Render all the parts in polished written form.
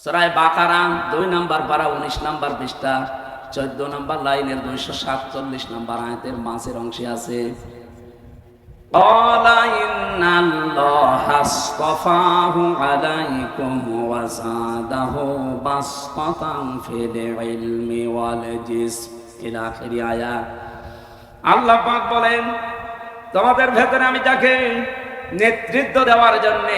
সূরা বাকারা 2 নম্বর পারা 19 নম্বর পৃষ্ঠা 14 নম্বর লাইনের 247 নম্বর আয়াতের মাঝের অংশে আছে قال إن الله اصطفاه عليكم وزاده بسطة في العلم والجسم إلى آخر آيات। আল্লাহ পাক বলেন, তোমাদের ভেতরে আমি যাকে নেতৃত্ব দেওয়ার জন্য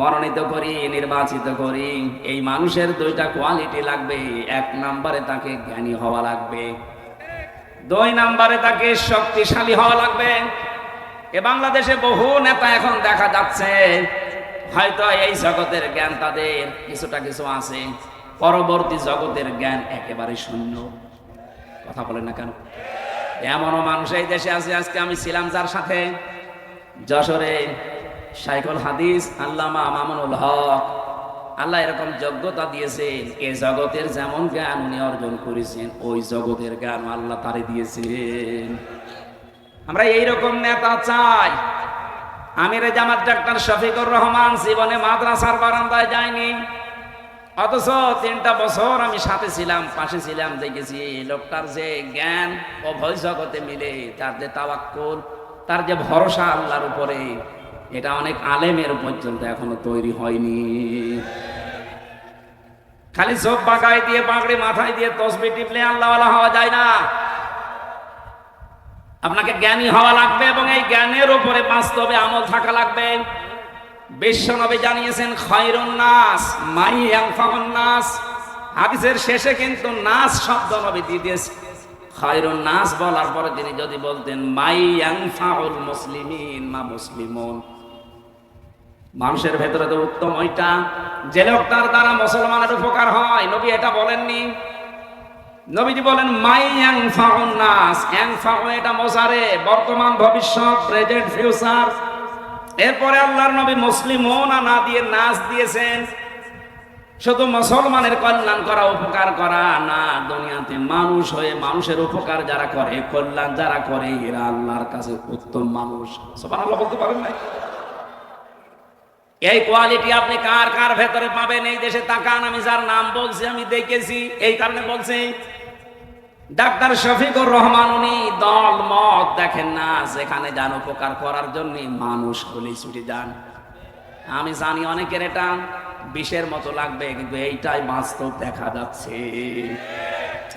মনোনীত করি, নির্বাচিত করি, এই মানুষের দুইটা কোয়ালিটি লাগবে। 1 নম্বরে তাকে জ্ঞানী হওয়া লাগবে, 2 নম্বরে তাকে শক্তিশালী হওয়া লাগবে। এ বাংলাদেশে বহু নেতা এখন দেখা যাচ্ছে হয়তো এই জগতের জ্ঞান তাদের কিছুটা কিছু আছে, পরবর্তী জগতের জ্ঞান একেবারে শূন্য। কথা বলেন না কেন? এমনও মানুষ এই দেশে আছে। আজকে আমি ছিলাম যার সাথে যশোরে, শাইখুল হাদিস আল্লামা মামুনুল হক। আল্লাহ এরকম যোগ্যতা দিয়েছেন, এ জগতের যেমন জ্ঞান উনি অর্জন করেছেন, ওই জগতের জ্ঞান আল্লাহ তারে দিয়েছেন। আমরা এইরকম নেতা চাই। আমিরে জামাত ডাক্তার শফিকুর রহমান জীবনে মাদ্রাসার বারান্দায় যায়নি, অথচ 3টা বছর আমি সাথে ছিলাম, পাশে ছিলাম, দেখেছি লোকটার যে জ্ঞান উভয় জগতে মিলে, তার যে তাওয়াক্কুল, তার যে ভরসা আল্লাহর উপরে, এটা অনেক আলেমের পর্যন্ত এখনো তৈরি হয়নি। খালি চোখ বাঁকায় দিয়ে, পাগড়ি মাথায় দিয়ে, তসবিহ টিপলে আল্লাহওয়ালা হওয়া যায় না। আপনাকে জ্ঞানী হওয়া লাগবে এবং এই জ্ঞানের উপরে বাস্তবে আমল থাকা লাগবে। বিশ্বনবী জানিয়েছেন খায়রুন নাস মান ইয়ানফাউন নাস। হাদিসের শেষে কিন্তু নাস শব্দ নবী দিয়ে দিয়েছে। খায়রুন নাস বলার পরে তিনি যদি বলতেন মান ইয়ানফাউল মুসলিমিন মা মুসলিমুন, মানুষের ভেতরে তো উত্তম ওইটা যে লোকটার দ্বারা মুসলমানের উপকার হয়। নবী এটা বলেননি। নবীজি বলেন মাই ইয়ানফাউন নাস। ইয়ানফাউ এটা মোজারে, বর্তমান ভবিষ্যৎ, প্রেজেন্ট ফিউচার। এরপরে আল্লাহর নবী মুসলিমুন না দিয়ে নাস দিয়েছেন। শুধু মুসলমানের কল্যাণ করা, উপকার করা না, দুনিয়াতে মানুষ হয়ে মানুষের উপকার যারা করে, কল্যাণ যারা করে, এরা আল্লাহর কাছে উত্তম মানুষ। সুবহানাল্লাহ বলতে পারেন না? এই কোয়ালিটি আপনি কার কার ভেতরে পাবেন এই দেশে তাকান। আমি যার নাম বলছি আমি দেখেছি, এই কারণে বলছি। ডাক্তার শফিকুর রহমান উনি দল মত দেখেন না, যেখানে যান উপকার করার জন্য মানুষ হলেই ছুটে যান। আমি জানি অনেকের এটা বিষের মতো লাগবে, কিন্তু এইটাই বাস্তব দেখা যাচ্ছে।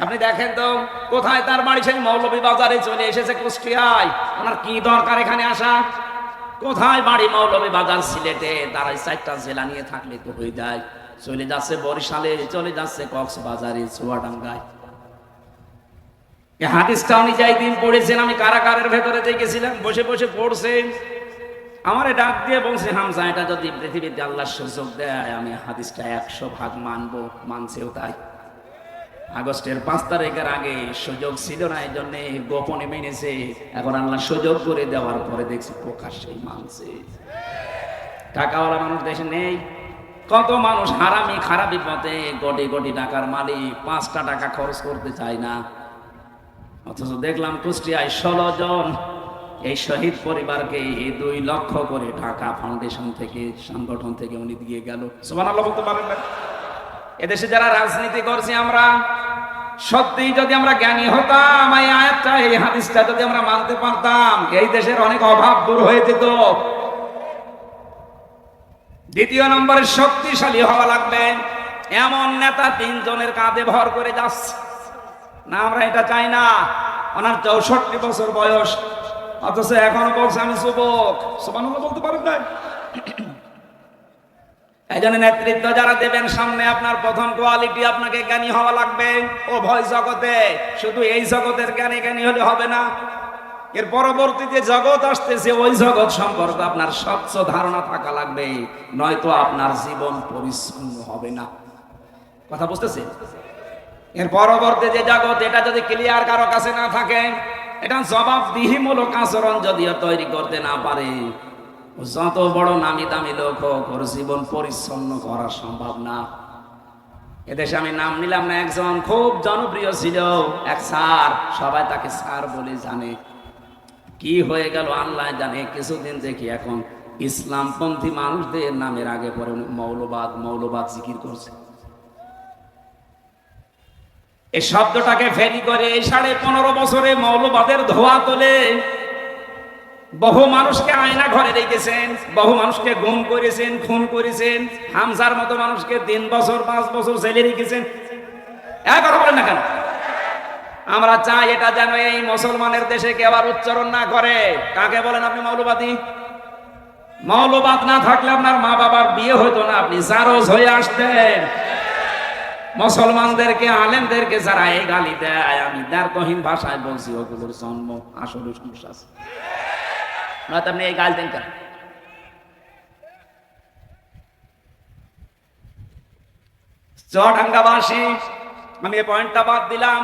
আপনি দেখেন তো কোথায় তার বাড়ি, সেই মৌলভীবাজারে চলে এসেছে কুষ্টিয়ায়। ওনার কি দরকার এখানে আসা? কোথায় বাড়ি? মৌলভীবাজার, সিলেটে। তারা 4টা জেলা নিয়ে থাকলে তো হয়ে যায়। চলে যাচ্ছে বরিশালে, চলে যাচ্ছে কক্সবাজারে, চুয়াডাঙ্গায়। এই হাদিসটা উনি যাই দিন পড়েছেন, আমি কারাগারের ভেতরে দেখেছিলাম, বসে বসে পড়ছেন। আমারে ডাক দিয়ে বলছে হামজা, এটা যদি পৃথিবীতে আল্লাহ সুযোগ দেয় আমি হাদিসটা 100 ভাগ মানবো। মানছেও তাই। আগস্টের 5 তারিখের আগে সুযোগ ছিল না, এই জন্য গোপনে মেনেছে। এখন আল্লাহ সুযোগ করে দেওয়ার পরে দেখছি প্রকাশ্যেই মানছে। টাকাওয়ালা মানুষ দেশে নেই। কত মানুষ হারামি, খারাপি পথে কোটি কোটি টাকার মালিক, 5টা টাকা খরচ করতে চায় না। অথচ দেখলাম কুষ্টিয়ায় 16 জন এই শহীদ পরিবারকে 2 লক্ষ করে টাকা ফাউন্ডেশন থেকে, সংগঠন থেকে উনি দিয়ে গেল। সুবহানাল্লাহ বলতে পারেন না? এদেশে যারা রাজনীতি করছি আমরা, সত্যি যদি আমরা জ্ঞানী হতাম, এই আয়াতটা, এই হাদিসটা যদি আমরা মানতে পারতাম, এই দেশের অনেক অভাব দূর হয়ে যেত। 2 নম্বরে শক্তিশালী হওয়া লাগবে। এমন নেতা 3 জনের কাঁধে ভর করে যাচ্ছে না, আমরা এটা চাই না। ওনার 64 বছর বয়স, অথচ এখনো বলছে আমি যুবক। সুবহানাল্লাহ বলতে পারেন না? এই জন্য নেতৃত্ব যারা দেবেন সামনে, আপনার প্রথম কোয়ালিটি আপনাকে জ্ঞানী হওয়া লাগবে। উভয় জগতে, শুধু এই জগতের জ্ঞানী হলে হবে না। এর পরবর্তীতে জগৎ আসতেছে, ওই জগৎ সম্পর্কে আপনার স্বচ্ছ ধারণা থাকা লাগবে, নয়তো আপনার জীবন পরিচ্ছন্ন হবে না। কথা বুঝতেছেন? এর পরবর্তী যে জগৎ, এটা যদি ক্লিয়ার কারো কাছে না থাকে, এটা জবাবদিহিমূলক আচরণ যদিও তৈরি করতে না পারে, যত বড় নামি দামি লোক হোক, ওর জীবন পরিচ্ছন্ন করা সম্ভব না। এদেশে আমি নাম নিলাম না, একজন খুব জনপ্রিয় ছিল, এক স্যার, সবাই তাকে স্যার বলে জানে। কি হয়ে গেল আল্লাহ জানে। কিছুদিন দেখি এখন ইসলামপন্থী মানুষদের নামের আগে পরে মৌলবাদ মৌলবাদ জিকির করছে। এই শব্দটাকে ফেরি করে এই 15.5 বছরে মৌলবাদের ধোয়া তোলে বহু মানুষকে আয়না ঘরে রেখেছেন, বহু মানুষকে গুম করেছেন, খুন করেছেন, হামজার মতো মানুষকে 3 বছর 5 বছর জেলে রেখেছেন। এক কথা বলেন না কেন? আমরা চাই এটা যেন এই মুসলমানের দেশে কেউ আবার উচ্চারণ না করে। কাকে বলেন আপনি মৌলবাদী? মৌলবাদ না থাকলে আপনার মা বাবার বিয়ে হতো না, আপনি জারজ হয়ে আসতেন। মুসলমানদেরকে আলেমদেরকে যারা এই গালি দেয়, আমি দ্বারকহীন ভাষায় বলছি, ওগুলোর জন্ম আসলে সমস্যা আছে। নয়তো আপনি এই গাল দেন কেন? চুয়াডাঙ্গাবাসী, আমি এই পয়েন্টটা বাদ দিলাম।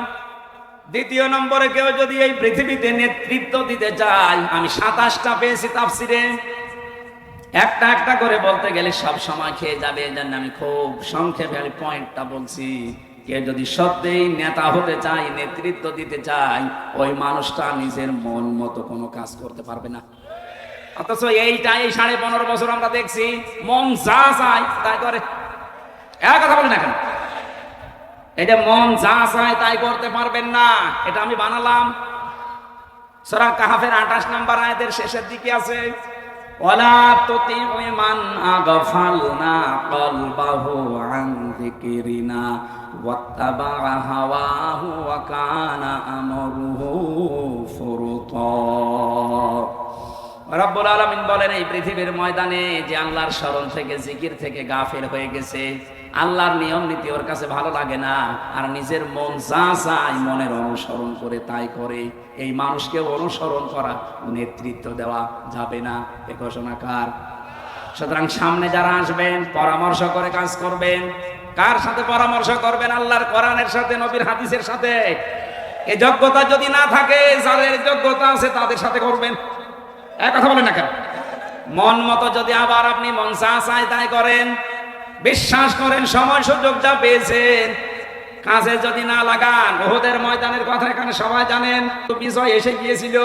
দ্বিতীয় নম্বরে কেউ যদি এই পৃথিবীতে নেতৃত্ব দিতে চায়, আমি 27টা পেয়েছি তাফসিরে, একটা একটা করে বলতে গেলে সব সময় খেয়ে যাবে। এই জন্য আমি খুব সংক্ষেপে আমি পয়েন্টটা বলছি। কেউ যদি সত্যিই নেতা হতে চায়, নেতৃত্ব দিতে চায়, ওই মানুষটা নিজের মন মতো কোনো কাজ করতে পারবে না। অথচ এইটাই 15.5 বছর আমরা দেখছি, মন যা চায় তাই করে। এক কথা বলি না কেন? এটা মন যা চায় তাই করতে পারবেন না, এটা আমি বানালাম। সূরা কাহফের 28 নম্বর আয়াতের শেষের দিকে আছে, ওয়ালা তুতিউ মান আগফালনা কলবাহু আন যিকরিনা ওয়াত্তাবা হাওয়াহু ওয়া কানা আমরুহু ফুরতা। রব্বুল আলামিন বলেন, এই পৃথিবীর ময়দানে যে আল্লাহর স্মরণ থেকে, জিকির থেকে গাফিল হয়ে গেছে, আল্লাহর নিয়ম নীতি ওর কাছে ভালো লাগে না, আর নিজের মন যা চায় মনের অনুসরণ করে তাই করে, এই মানুষকে অনুসরণ করা, নেতৃত্ব দেওয়া যাবে না। এ ঘোষণা কার? সুতরাং সামনে যারা আসবেন, পরামর্শ করে কাজ করবেন। কার সাথে পরামর্শ করবেন? আল্লাহর কোরআনের সাথে, নবীর হাদিসের সাথে। এই যোগ্যতা যদি না থাকে, যাদের যোগ্যতা আছে তাদের সাথে করবেন। এক কথা বলেন না কেন? মন মতো যদি আবার আপনি মন চা চায় তাই করেন, বিশ্বাস করেন সময় সুযোগ যা পেয়েছেন কাজে যদি না লাগান, উহুদের ময়দানের কথা এখানে সবাই জানেন, তো বিজয় এসে গিয়েছিল,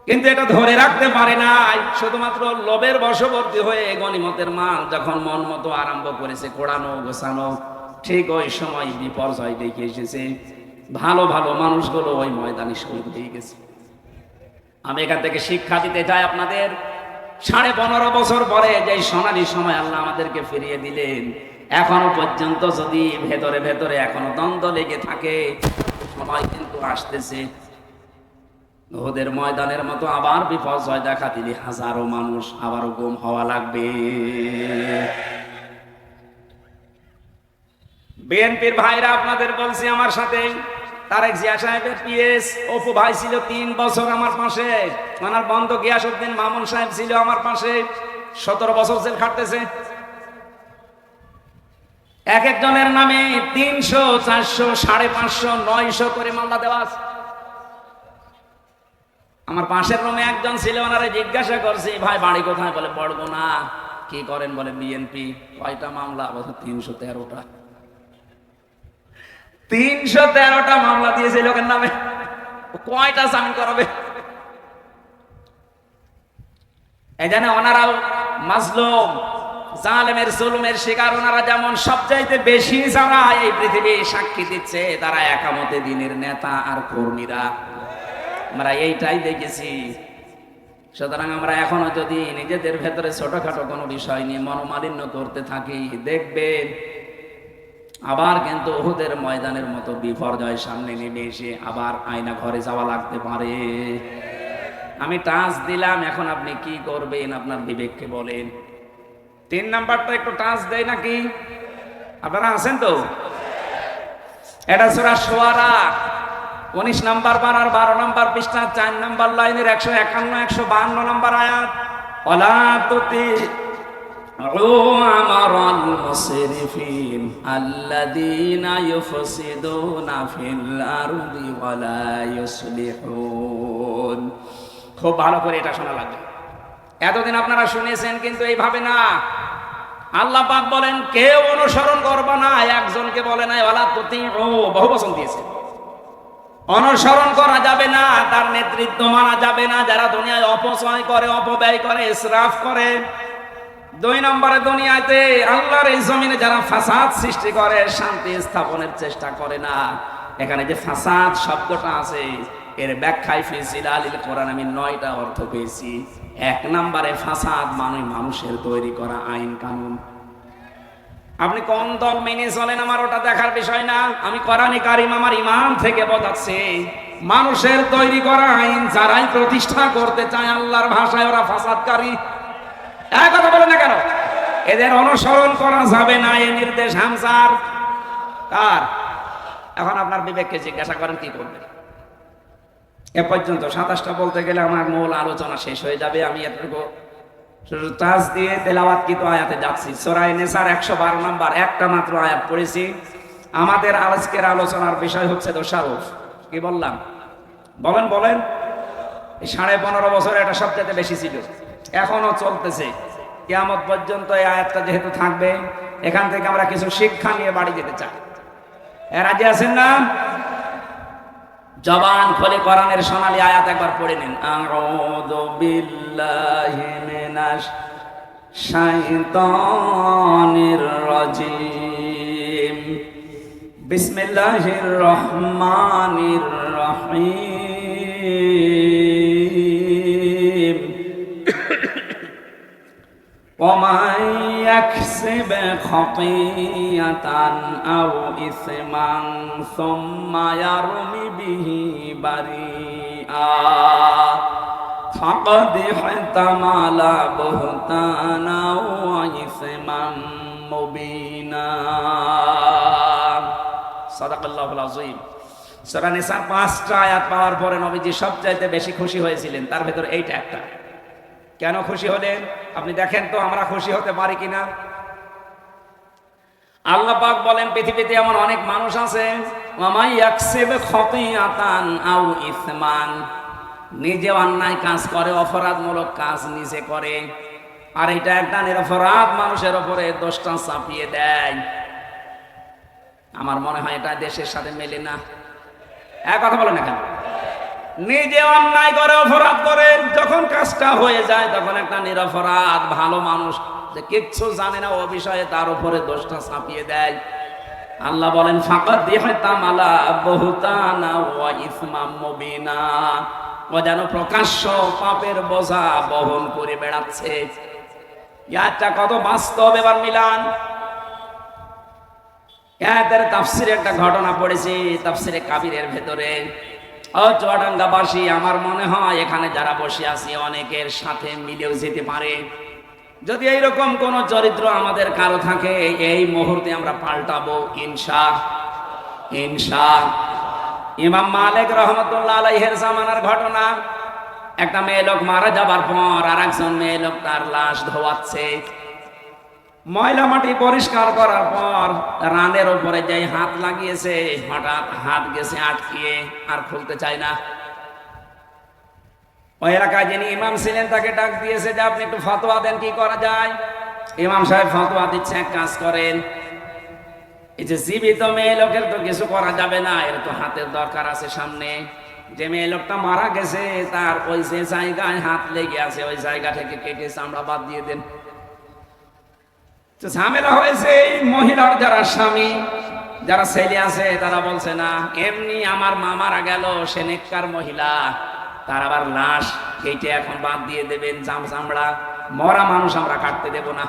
কিন্তু এটা ধরে রাখতে পারে নাই। শুধুমাত্র লোভের বশবর্তী হয়ে গনিমতের মাল যখন মন মতো আরম্ভ করেছে কোড়ানো গোছানো, ঠিক ওই সময় বিপর্যয় দেখে এসেছে। ভালো ভালো মানুষগুলো ওই ময়দানে শহীদ হয়ে গেছে। আমি এখান থেকে শিক্ষা দিতে চাই আপনাদের, 15.5 বছর পরে যে সোনালী সময় আল্লাহ আমাদেরকে ফিরিয়ে দিলেন, এখনো পর্যন্ত যদি ভেতরে ভেতরে এখনো দ্বন্দ্ব লেগে থাকে, সময় কিন্তু আসতেছে ওদের ময়দানের মতো আবার বিপর্যয় দেখা দিলে হাজারো মানুষ আবারও গুম হওয়া লাগবে। বিএনপির ভাইরা আপনাদের বলছি, আমার সাথে তারেক জিয়া সাহেবের পিএস অপু ভাই ছিল 3 বছর আমার পাশে, ওনার বন্ধ গিয়াসউদ্দিন মামুন সাহেব ছিল আমার পাশে, 17 বছর জেল খাটতেছে। এক একজনের নামে 300, 400, 550, 900 করে মামলা দেওয়া আছে। আমার পাশের রুমে একজন ছিল, ওনারে জিজ্ঞাসা করছি, ভাই বাড়ি কোথায়? বলে বড়গুনা। কি করেন? বলে বিএনপি। কয়টা মামলা? বলে 313টা। 313টা মামলা দিয়েছে লোকের নামে, কয়টা জামিন করাবে? এই জন্য ওনারাও মাজলুম, জালেমের জুলুমের শিকার। ওনারা যেমন সবচাইতে বেশি যারা এই পৃথিবী সাক্ষী দিচ্ছে, তারা একামতে দিনের নেতা আর কর্মীরা, আমরা এইটাই দেখেছি। সুতরাং আমরা এখনো যদি নিজেদের ভেতরে ছোটখাটো কোনো বিষয় নিয়ে মনোমালিন্য করতে থাকি, দেখবেন আবার কিন্তু উহুদের ময়দানের মতো বিপর্যয় সামনে নেমে এসে আবার আয়না ঘরে যাওয়া লাগতে পারে। আমি টাচ দিলাম, এখন আপনি কি করবেন আপনার বিবেককে বলেন। 3 নাম্বারটা একটু টাচ দেয় নাকি? আপনারা আছেন তো? এটা সূরা শুআরা 19 নাম্বার পারার 12 নাম্বার পৃষ্ঠা 4 নাম্বার লাইনের 151, 152 নাম্বার আয়াত। ওয়ালা তুতি আমারাল মুসরিফিন আল্লাযীনা ইউফসিদুনা ফিল আরদি ওয়ালা ইউসলিহুন। খুব ভালো করে এটা শোনা লাগবে। এতদিন আপনারা শুনেছেন, কিন্তু এইভাবে না। আল্লাহ পাক বলেন কেউ অনুসরণ করবে না, একজনকে বলে নাই ওয়ালা তুতি, বহু বচন দিয়েছে। অনুসরণ করা যাবে না, তার নেতৃত্ব মানা যাবে না, যারা দুনিয়ায় অপচয় করে, অপব্যয় করে, ইসরাফ করে। 2 নম্বরে, দুনিয়াতে আল্লাহর এই জমিনে যারা ফাসাদ সৃষ্টি করে, শান্তি স্থাপনের চেষ্টা করে না। এখানে যে ফাসাদ শব্দটা আছে, এর ব্যাখ্যায় ফি জিলালিল কোরআন আমি 9টা অর্থ পেয়েছি। 1 নম্বরে ফাসাদ মানে মানুষের তৈরি করা আইন কানুন। আপনি কোন দল মেনে চলেন আমার ওটা দেখার বিষয় না। আমি কোরআনে কারিম আমার ঈমান থেকে বোঝাচ্ছি, মানুষের তৈরি করা আইন যারাই প্রতিষ্ঠা করতে চায় আল্লাহর ভাষায় ওরা ফাসাদকারী। এক কথা বলেন না কেন? এদের অনুসরণ করা যাবে না, এই নির্দেশ হামজার কার? এখন আপনার বিবেককে জিজ্ঞাসা করেন কি করবেন। এ পর্যন্ত 27টা বলতে গেলে আমার মূল আলোচনা শেষ হয়ে যাবে। আমি এতটুকু তাজ দিয়ে তেলাওয়াতকৃত আয়াতে যাচ্ছি। সূরা নিসার 112 নম্বর একটা মাত্র আয়াত পড়েছি। আমাদের আজকের আলোচনার বিষয় হচ্ছে দোষারোপ। কি বললাম? বলেন। এই 15.5 বছর এটা সবচেয়ে বেশি ছিল, এখনো চলতেছে। কিয়ামত পর্যন্ত এই আয়াতটা যেহেতু থাকবে, এখান থেকে আমরা কিছু শিক্ষা নিয়ে বাড়ি যেতে চাই। রাজি আছেন না? জবান খুলে কোরআনের সোনালী আয়াত একবার পড়ে নিন। আউযু বিল্লাহি মিনাশ শাইতানির রাজিম। বিসমিল্লাহির রহমানির রহিম। ومن يكسب خطيئة أو إثما ثم يرم به بريئا فقد احتمل بهتانا وإثما مبينا صدق الله العظيم। সূরা নিসার 5টা আয়াত পাওয়ার পরে নবীজি সবচাইতে বেশি খুশি হয়েছিলেন, তার ভেতর এইটা একটা। কেন খুশি হলেন আপনি দেখেন তো, আমরা খুশি হতে পারি কিনা। আল্লাহ পাক বলেন পৃথিবীতে এমন অনেক মানুষ আছে, ওয়ামাই ইয়াকসিব খতিআতান আও ইসমান, নিজে অন্যায় কাজ করে, অপরাধমূলক কাজ নিজে করে, আর এটা একটা নিরপরাধ মানুষের উপরে দোষটা চাপিয়ে দেয়। আমার মনে হয় এটা দেশের সাথে মেলে না। এক কথা বলেন না কেন? নিজে অন্যায় করে, অপরাধ করে, যখন কাজটা হয়ে যায় তখন একটা নিরপরাধ ভালো মানুষ যে কিচ্ছু জানে না ও বিষয়ে তার উপরে দোষটা চাপিয়ে দেয়। আল্লাহ বলেন ফাকাদ ইহতামালা বুহতানা ওয়া ইসমাম মুবিনা, ও যেন প্রকাশ্য পাপের বোঝা বহন করে বেড়াচ্ছে। এটা কত বাস্তব। এবার মিলান এর তাফসিরে একটা ঘটনা পড়েছি, তাফসিরে কাবিরের ভেতরে। ও চুয়াডাঙ্গাবাসী, আমার মনে হয় এখানে যারা বসে আছি অনেকের সাথে মিলেও যেতে পারে। যদি এইরকম কোন চরিত্র আমাদের কারো থাকে, এই মুহূর্তে আমরা পাল্টাবো ইনশাআল্লাহ। ইমাম মালিক রাহমাতুল্লাহ আলাইহির জামানার ঘটনা। একটা মেয়ে লোক মারা যাবার পর আর একজন মেয়ে লোক তার লাশ ধোয়াচ্ছে। ময়লা মাটি পরিষ্কার করার পর রানের উপরে যে হাত লাগিয়েছে, হঠাৎ হাত গেছে আটকিয়ে, আর খুলতে চায় না। ওই এলাকায় যিনি ইমাম ছিলেন তাকে ডাক দিয়েছে যে আপনি একটু ফতোয়া দেন, কি করা যায়। ইমাম সাহেব ফতোয়া দিচ্ছে, এক কাজ করেন, এই যে জীবিত মেয়ে লোকের তো কিছু করা যাবে না, এর তো হাতের দরকার আছে সামনে। যে মেয়ে লোকটা মারা গেছে তার ওই যে জায়গায় হাত লেগে আছে, ওই জায়গা থেকে কেটে চামড়া বাদ দিয়ে দেন। ঝামেলা হয়েছে। মহিলার যারা স্বামী, যারা ছেলে আছে, তারা বলছে না, এমনি আমার মা মারা গেল, সে নেককার মহিলা, তার আবার লাশ কেটে এখন বাদ দিয়ে দেবেন, চামড়া, মরা মানুষ আমরা কাটতে দেব না।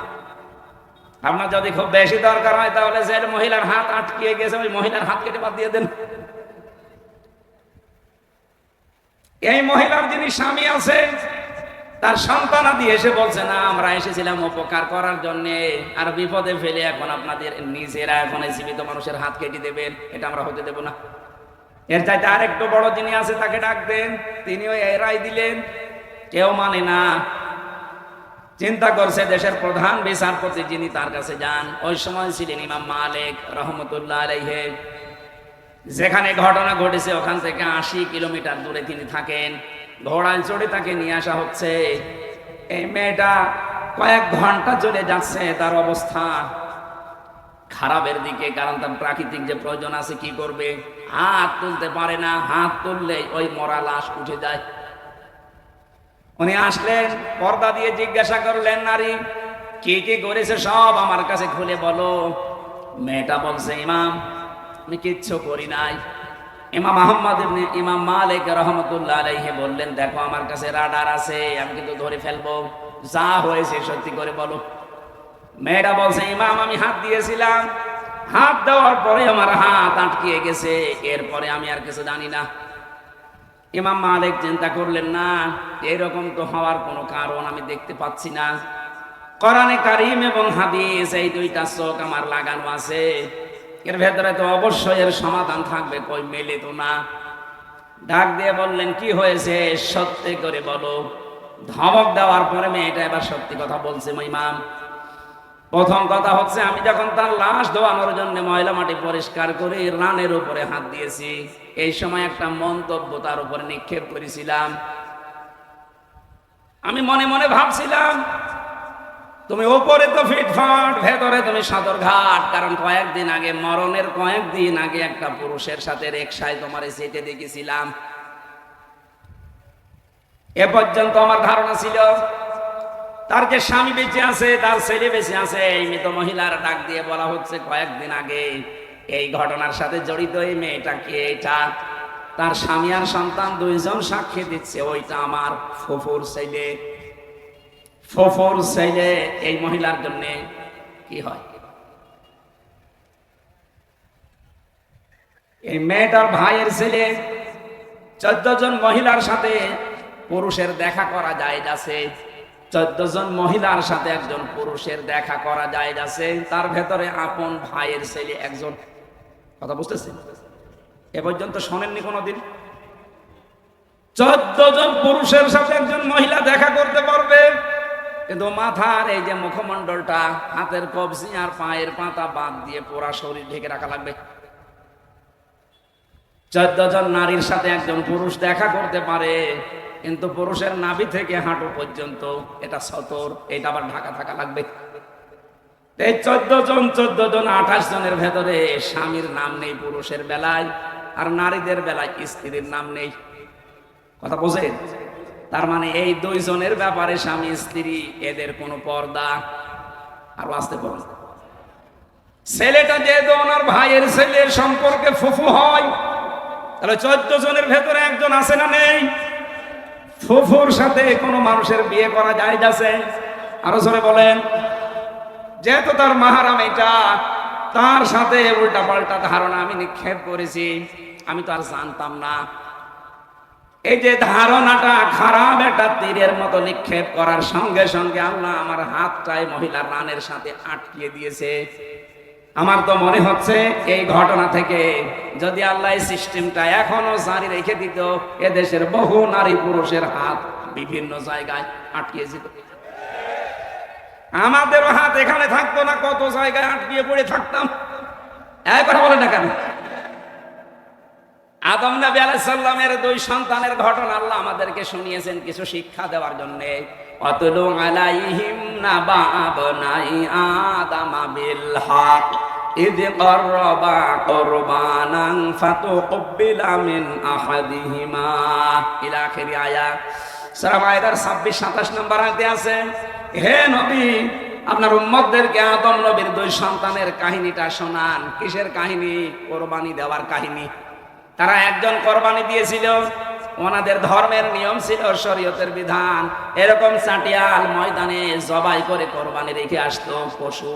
আপনার যদি খুব বেশি দরকার হয় তাহলে যে মহিলার হাত আটকে গেছে ওই মহিলার হাত কেটে বাদ দিয়ে দেন। এই মহিলার যিনি স্বামী আছে তার সন্তানাদি এসে বলছে না, আমরা এসেছিলাম উপকার করার জন্য, আর বিপদে ফেলে এখন আপনাদের নিজেরা এখন জীবিত মানুষের হাত কেটে দেবেন, এটা আমরা হতে দেব না। এর চাইতে আরেকটু বড় যিনি আছে তাকে ডাক দেন, তিনিও এই রায় দিলেন। কেউ মানে না। চিন্তা করছে দেশের প্রধান বিচারপতি যিনি, তার কাছে যান। ওই সময় ছিলেন ইমাম মালিক রাহমাতুল্লাহ আলাইহি। যেখানে ঘটনা ঘটেছে ওখান থেকে 80 কিলোমিটার দূরে তিনি থাকেন। ঘোড়ায় চড়ে তাকে নিয়ে আসা হচ্ছে। এই মেয়েটা কয়েক ঘন্টা চলে যাচ্ছে, তার অবস্থা খারাপের দিকে, কারণ তার প্রাকৃতিক যে প্রয়োজন আছে, কি করবে, হাত তুলতে পারে না, হাত তুললে ওই মরা লাশ উঠে যায়। উনি আসলেন, পর্দা দিয়ে জিজ্ঞাসা করলেন, নারী কি কি করেছে সব আমার কাছে খুলে বলো। মেয়েটা বলছে, ইমাম আমি কিচ্ছু করি নাই। ইমাম আহমদ ইবনে ইমাম মালিক রহমতুল্লাহ আলাইহি বললেন, দেখো আমার কাছে রাডার আছে, আমি কিন্তু ধরে ফেলবো, যা হয়েছে সত্যি করে বলো। মেয়েটা বলছে, ইমাম আমি হাত দিয়েছিলাম, হাত দেওয়ার পরে আমার হাত আটকিয়ে গেছে, এরপরে আমি আর কিছু জানি না। ইমাম মালিক চিন্তা করলেন, না এরকম তো হওয়ার কোনো কারণ আমি দেখতে পাচ্ছি না। কোরআনে কারীম এবং হাদিস এই দুইটা চোখ আমার লাগানো আছে, এর ভেতরে তো অবশ্যই এর সমাধান থাকবে, কই মেলে তো না। ডাক দিয়ে বললেন, কি হয়েছে সত্যি করে বলো। ধমক দেওয়ার পরে মেয়েটা এবার সত্যি কথা বলছে, ইমাম প্রথম কথা হচ্ছে, আমি যখন তার লাশ ধোয়ানোর জন্য ময়লা মাটি পরিষ্কার করে রানের উপরে হাত দিয়েছি, এই সময় একটা মন্তব্য তার উপরে নিক্ষেপ করেছিলাম। আমি মনে মনে ভাবছিলাম, তুমি ওপরে তো ফিটফাট, ভেতরে তুমি সদরঘাট, কারণ কয়েকদিন আগে, মরণের কয়েকদিন আগে একটা পুরুষের সাথে রিকশায় তোমার সেটে দেখেছিলাম। এ পর্যন্ত আমার ধারণা ছিল তার যে স্বামী বেঁচে আছে, তার ছেলে বেঁচে আছে। এই মৃত মহিলার ডাক দিয়ে বলা হচ্ছে, কয়েকদিন আগে এই ঘটনার সাথে জড়িত এই মেয়েটা কে, এটা তার স্বামী আর সন্তান দুইজন সাক্ষী দিচ্ছে, ওইটা আমার ফুফুর ছেলে। ফুফুর ছেলে এই মহিলার জন্য কি হয়, এই মেয়েটার ভাইয়ের ছেলে। 14 জন মহিলার সাথে পুরুষের দেখা করা যায় যাচ্ছে, 14 জন মহিলার সাথে একজন পুরুষের দেখা করা যায় যাচ্ছে, তার ভেতরে আপন ভাইয়ের ছেলে একজন। কথা বুঝতেছেন? এ পর্যন্ত শোনেননি কোনোদিন? 14 জন পুরুষের সাথে একজন মহিলা দেখা করতে পারবে, কিন্তু মাথার এই যে মুখমণ্ডলটা, হাতের কবজি আর পায়ের পাতা বাদ দিয়ে পুরা শরীর ঢেকে রাখা লাগবে। 14 জন নারীর সাথে একজন পুরুষ দেখা করতে পারে, কিন্তু পুরুষের নাভি থেকে হাঁটু পর্যন্ত এটা সতর, এটা আবার ঢাকা থাকা লাগবে। এই 14 জন 28 জনের ভেতরে স্বামীর নাম নেই পুরুষের বেলায়, আর নারীদের বেলায় স্ত্রীর নাম নেই। কথা বোঝেন? তার মানে এই 2 জনের ব্যাপারে স্বামী স্ত্রী, এদের কোনো পর্দা। আর আসতে পারে, ছেলেটা যেহেতু ওনার ভাইয়ের ছেলের সম্পর্কে ফুফু হয়, তাহলে 14 জনের ভেতরে একজন আছে না নেই? ফুফুর সাথে কোনো মানুষের বিয়ে করা যায় যাচ্ছে? আরো জোরে বলেন। যেহেতু তার মাহারাম এটা, তার সাথে উল্টা পাল্টা ধারণা আমি নিক্ষেপ করেছি, আমি তো আর জানতাম না। এই যে ধারণাটা খারাপ, একটা তীরের মতো নিক্ষেপ করার সঙ্গে সঙ্গে আল্লাহ আমার হাতটাই মহিলার রানের সাথে আটকিয়ে দিয়েছে। আমার তো মনে হচ্ছে এই ঘটনা থেকে যদি আল্লাহ এই সিস্টেমটা এখনো জারি রেখে দিত, এদেশের বহু নারী পুরুষের হাত বিভিন্ন জায়গায় আটকিয়ে যেত। আমাদেরও হাত এখানে থাকতো না, কত জায়গায় আটকিয়ে পড়ে থাকতাম। এই কথা বলে না কেন? আদম নবী আলাইহিস সালামের 2 সন্তানের ঘটনা আল্লাহ আমাদেরকে শুনিয়েছেন কিছু শিক্ষা দেওয়ার জন্য। অতলু আলাইহিম নাবা আবনাই আদম বিল হক ইয ক্বাররাবা কুরবানান ফাতুকবিলা মিন আহাদিহিমা ইলা আখির আয়াত। সূরা মায়েদার 26-27 নম্বর আয়াতে আছে, হে নবী আপনার উম্মতদেরকে আদম নবীর 2 সন্তানের কাহিনীটা শোনান। কিসের কাহিনী? কোরবানি দেওয়ার কাহিনী। তারা একজন কোরবানি দিয়েছিল, ওনাদের ধর্মের নিয়ম ছিল, শরীয়তের বিধান, এরকম চাটিয়াল ময়দানে জবাই করে কোরবানি রেখে আসতো পশু,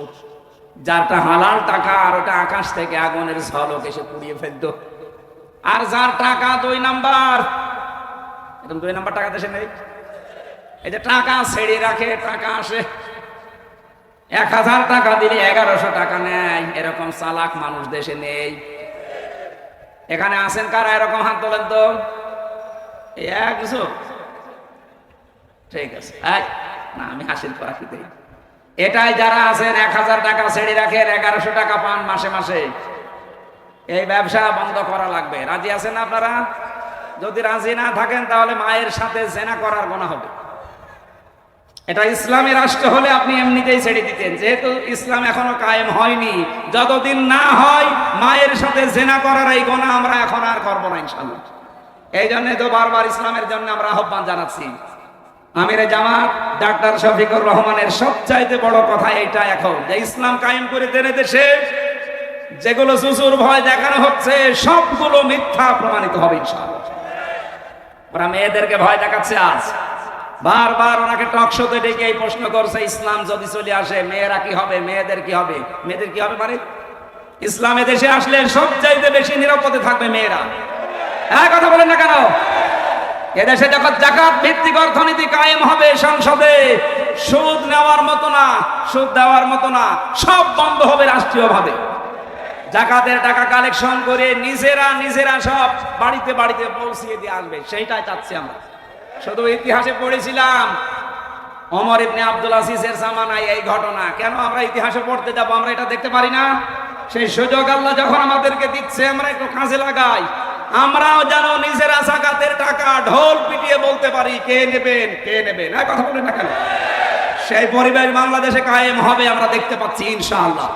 যারটা হালাল টাকা আর ওটা আকাশ থেকে আগুনের ঝলক এসে পুড়িয়ে ফেলতো। আর যার টাকা 2 নাম্বার, এরকম 2 নাম্বার টাকা দেশে নেই। এই যে টাকা ছেড়ে রাখে, টাকা আসে, 1000 টাকা দিলে 1100 টাকা নেয়, এরকম চালাক মানুষ দেশে নেই। এখানে আছেন কারা এরকম? হাত তোলেন তো। ঠিক আছে, না আমি হাসিল করা কি দেই। এটাই যারা আছেন 1000 টাকা ছেড়ে রাখেন, 1100 টাকা পান মাসে মাসে, এই ব্যবসা বন্ধ করা লাগবে। রাজি আছেন আপনারা? যদি রাজি না থাকেন তাহলে মায়ের সাথে জেনা করার গুনাহ হবে। এটা ইসলামী রাষ্ট্র হলে আপনি এমনিতেই ছেড়ে দিতেন, যেহেতু ইসলাম এখনো কায়েম হয়নি। যতদিন না হয় মায়ের সাথে জেনা করার এই গুনাহ আমরা এখন আর করবো না ইনশাআল্লাহ। এই জন্য তো বারবার ইসলামের জন্য আমরা আহ্বান জানাচ্ছি। আমিরে জামাত ডাক্তার শফিকুর রহমানের সবচাইতে বড় কথা এইটা এখন, যে ইসলাম কায়েম করে দেন দেশে যেগুলো জুজুর ভয় দেখানো হচ্ছে সবগুলো মিথ্যা প্রমাণিত হবে ইনশাআল্লাহ। ওরা মেয়েদেরকে ভয় দেখাচ্ছে, আজ বারবার ওনাকে টক শোতে ডেকে এই প্রশ্ন করছে, ইসলাম যদি চলে আসে মেয়েরা কি হবে, মেয়েদের কি হবে, মেয়েদের কি হবে, মানে ইসলামে দেশে আসলে সবচাইতে বেশি নিরাপদে থাকবে মেয়েরা। হ্যাঁ, কথা বলেন না কেন? এদেশে যখন জাকাত ভিত্তিক অর্থনীতি কায়েম হবে, সংসদে সুদ নেওয়ার মতো না, সুদ দেওয়ার মতো না, সব বন্ধ হবে রাষ্ট্রীয়ভাবে। জাকাতের টাকা কালেকশন করে নিজেরা সব বাড়িতে বাড়িতে পৌঁছিয়ে দিয়ে আসবে, সেইটাই চাচ্ছি আমরা। শুধু ইতিহাসে পড়েছিলাম ওমর ইবনে আব্দুল আজিজের জামানায় এই ঘটনা, কেন আমরা ইতিহাসে পড়তে যাব? আমরা এটা দেখতে পারি না? সেই সুযোগ আল্লাহ যখন আমাদেরকে দিচ্ছে আমরা একটু কাজে লাগাই। আমরাও যেন নিজেরা জাকাতের টাকা ঢোল পিটিয়ে বলতে পারি কে নেবেন, কে নেবেন। এই কথা বলেন না কেন? সেই পরিবেশ বাংলাদেশে কায়েম হবে আমরা দেখতে পাচ্ছি ইনশাআল্লাহ।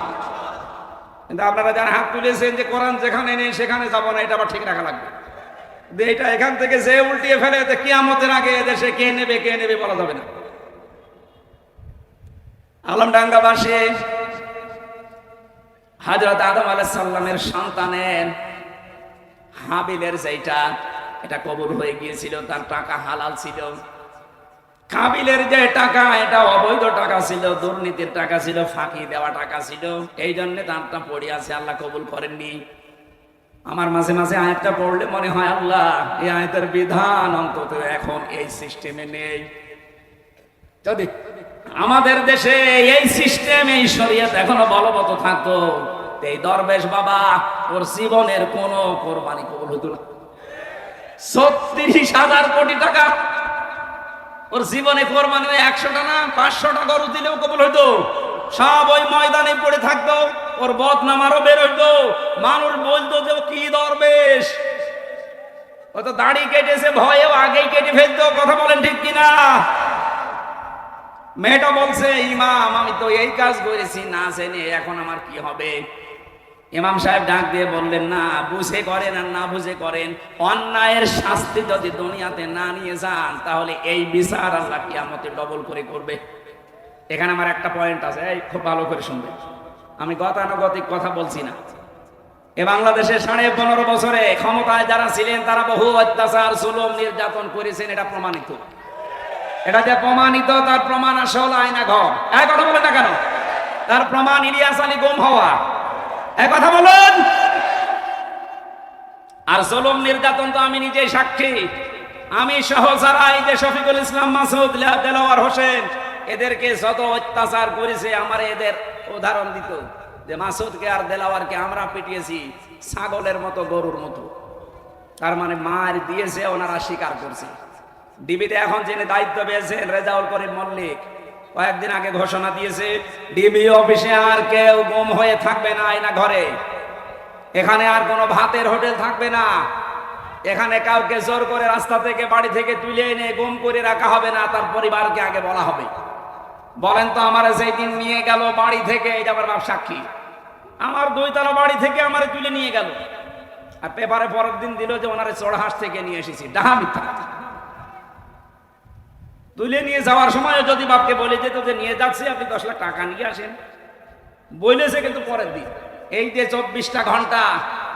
কিন্তু আপনারা যারা হাত তুলেছেন যে কোরআন যেখানে নেই সেখানে যাব না, এটা আবার ঠিক রাখা লাগবে। এটা এখান থেকে যে উল্টিয়ে ফেলে কিয়ামতের আগে এদেশে কে নেবে বলা যাবে না। আলমডাঙ্গাবাসী হযরত আদম আলাইহিস সালামের সন্তানের হাবিলের যেটা এটা কবুল হয়ে গিয়েছিল, তার টাকা হালাল ছিল। কাবিলের যে টাকা এটা অবৈধ টাকা ছিল, দুর্নীতির টাকা ছিল, ফাঁকি দেওয়া টাকা ছিল। এই জন্য তারটা পড়ে আছে, আল্লাহ কবুল করেননি। আমার মাঝে মাঝে আয়াতটা পড়লে মনে হয় আল্লাহ এই আয়াতের বিধান অন্তত এখন এই সিস্টেমে নেই। যদি আমাদের দেশে এই সিস্টেম, এই শরীয়ত এখনো বলবৎ থাকতো, এই দরবেশ বাবা ওর জীবনের কোনো কোরবানি কবুল হতো না। ৩৬,০০০ কোটি টাকা ওর জীবনে কোরবানি ১০০টা না ৫০০টা গরু দিলেও কবুল হইতো। সব ওই ময়দানে পড়ে থাকতো, ওর বদনাম আরো বের হইতো। মানুষ বলতো যে কি দরবেশ, ও তো দাড়ি কেটেছে ভয়েও আগেই কেটে ফেলতো। কথা বলেন ঠিক কিনা? মেয়েটা বলছে ইমাম আমি তো এই কাজ করেছি না জেনে, এখন আমার কি হবে? ইমাম সাহেব ডাক দিয়ে বললেন, না বুঝে করেন আর না বুঝে করেন, অন্যায়ের শাস্তি যদি দুনিয়াতে না নিয়ে যান তাহলে এই বিচার আল্লাহ কিয়ামতে ডবল করে করবে। এখানে আমার একটা পয়েন্ট আছে, এই খুব ভালো করে শুনবে। আমি গতানুগতিক কথা বলছি না। এ বাংলাদেশে 15.5 বছরে ক্ষমতায় যারা ছিলেন তারা বহু অত্যাচার জুলুম নির্যাতন করেছেন, এটা প্রমাণিত। এটা যে প্রমাণিত তার প্রমাণ আসল আয়না ঘর। এক কথা বলেন না কেন? তার প্রমাণ ইলিয়াস আলী গুম হওয়া। এক কথা বলুন। আর জুলুম নির্যাতন তো আমি নিজেই সাক্ষী। আমি সহ যারা এই যে শফিকুল ইসলাম মাসুদ, দেলাওয়ার হোসেন এদেরকে যত অত্যাচার করেছে আমার এদের উদাহরণ দিত যে মাসুদকে আর দেলাওয়ারকে আমরা পিটিয়েছি ছাগলের মতো, গরুর মতো। তার মানে মার দিয়েছে, ওনারা স্বীকার করছে। ডিবিতে এখন যিনি দায়িত্ব পেয়েছেন রেজাউল করিম মল্লিক, কয়েকদিন আগে ঘোষণা দিয়েছে ডিবি অফিসে আর কেউ গুম হয়ে থাকবে না আয়না ঘরে। এখানে আর কোনো ভাতের হোটেল থাকবে না। এখানে কাউকে জোর করে রাস্তা থেকে বাড়ি থেকে তুলে এনে গুম করে রাখা হবে না, তার পরিবারকে আগে বলা হবে। বলেন তো আমার যেই দিন নিয়ে গেল বাড়ি থেকে, এটা আমার বাপ সাক্ষী, আমার 2 তলা বাড়ি থেকে আমারে তুলে নিয়ে গেল, আর পেপারে পরের দিন দিল যে ওনারে চড়হাঁস থেকে নিয়ে এসেছি। ডাহা মিথ্যা। তুলে নিয়ে যাওয়ার সময় যদি বাপকে বলে যেত যে নিয়ে যাচ্ছি আপনি 10 লাখ টাকা নিয়ে আসেন, বলেছে কিন্তু পরের দিন। এই যে 24টা ঘন্টা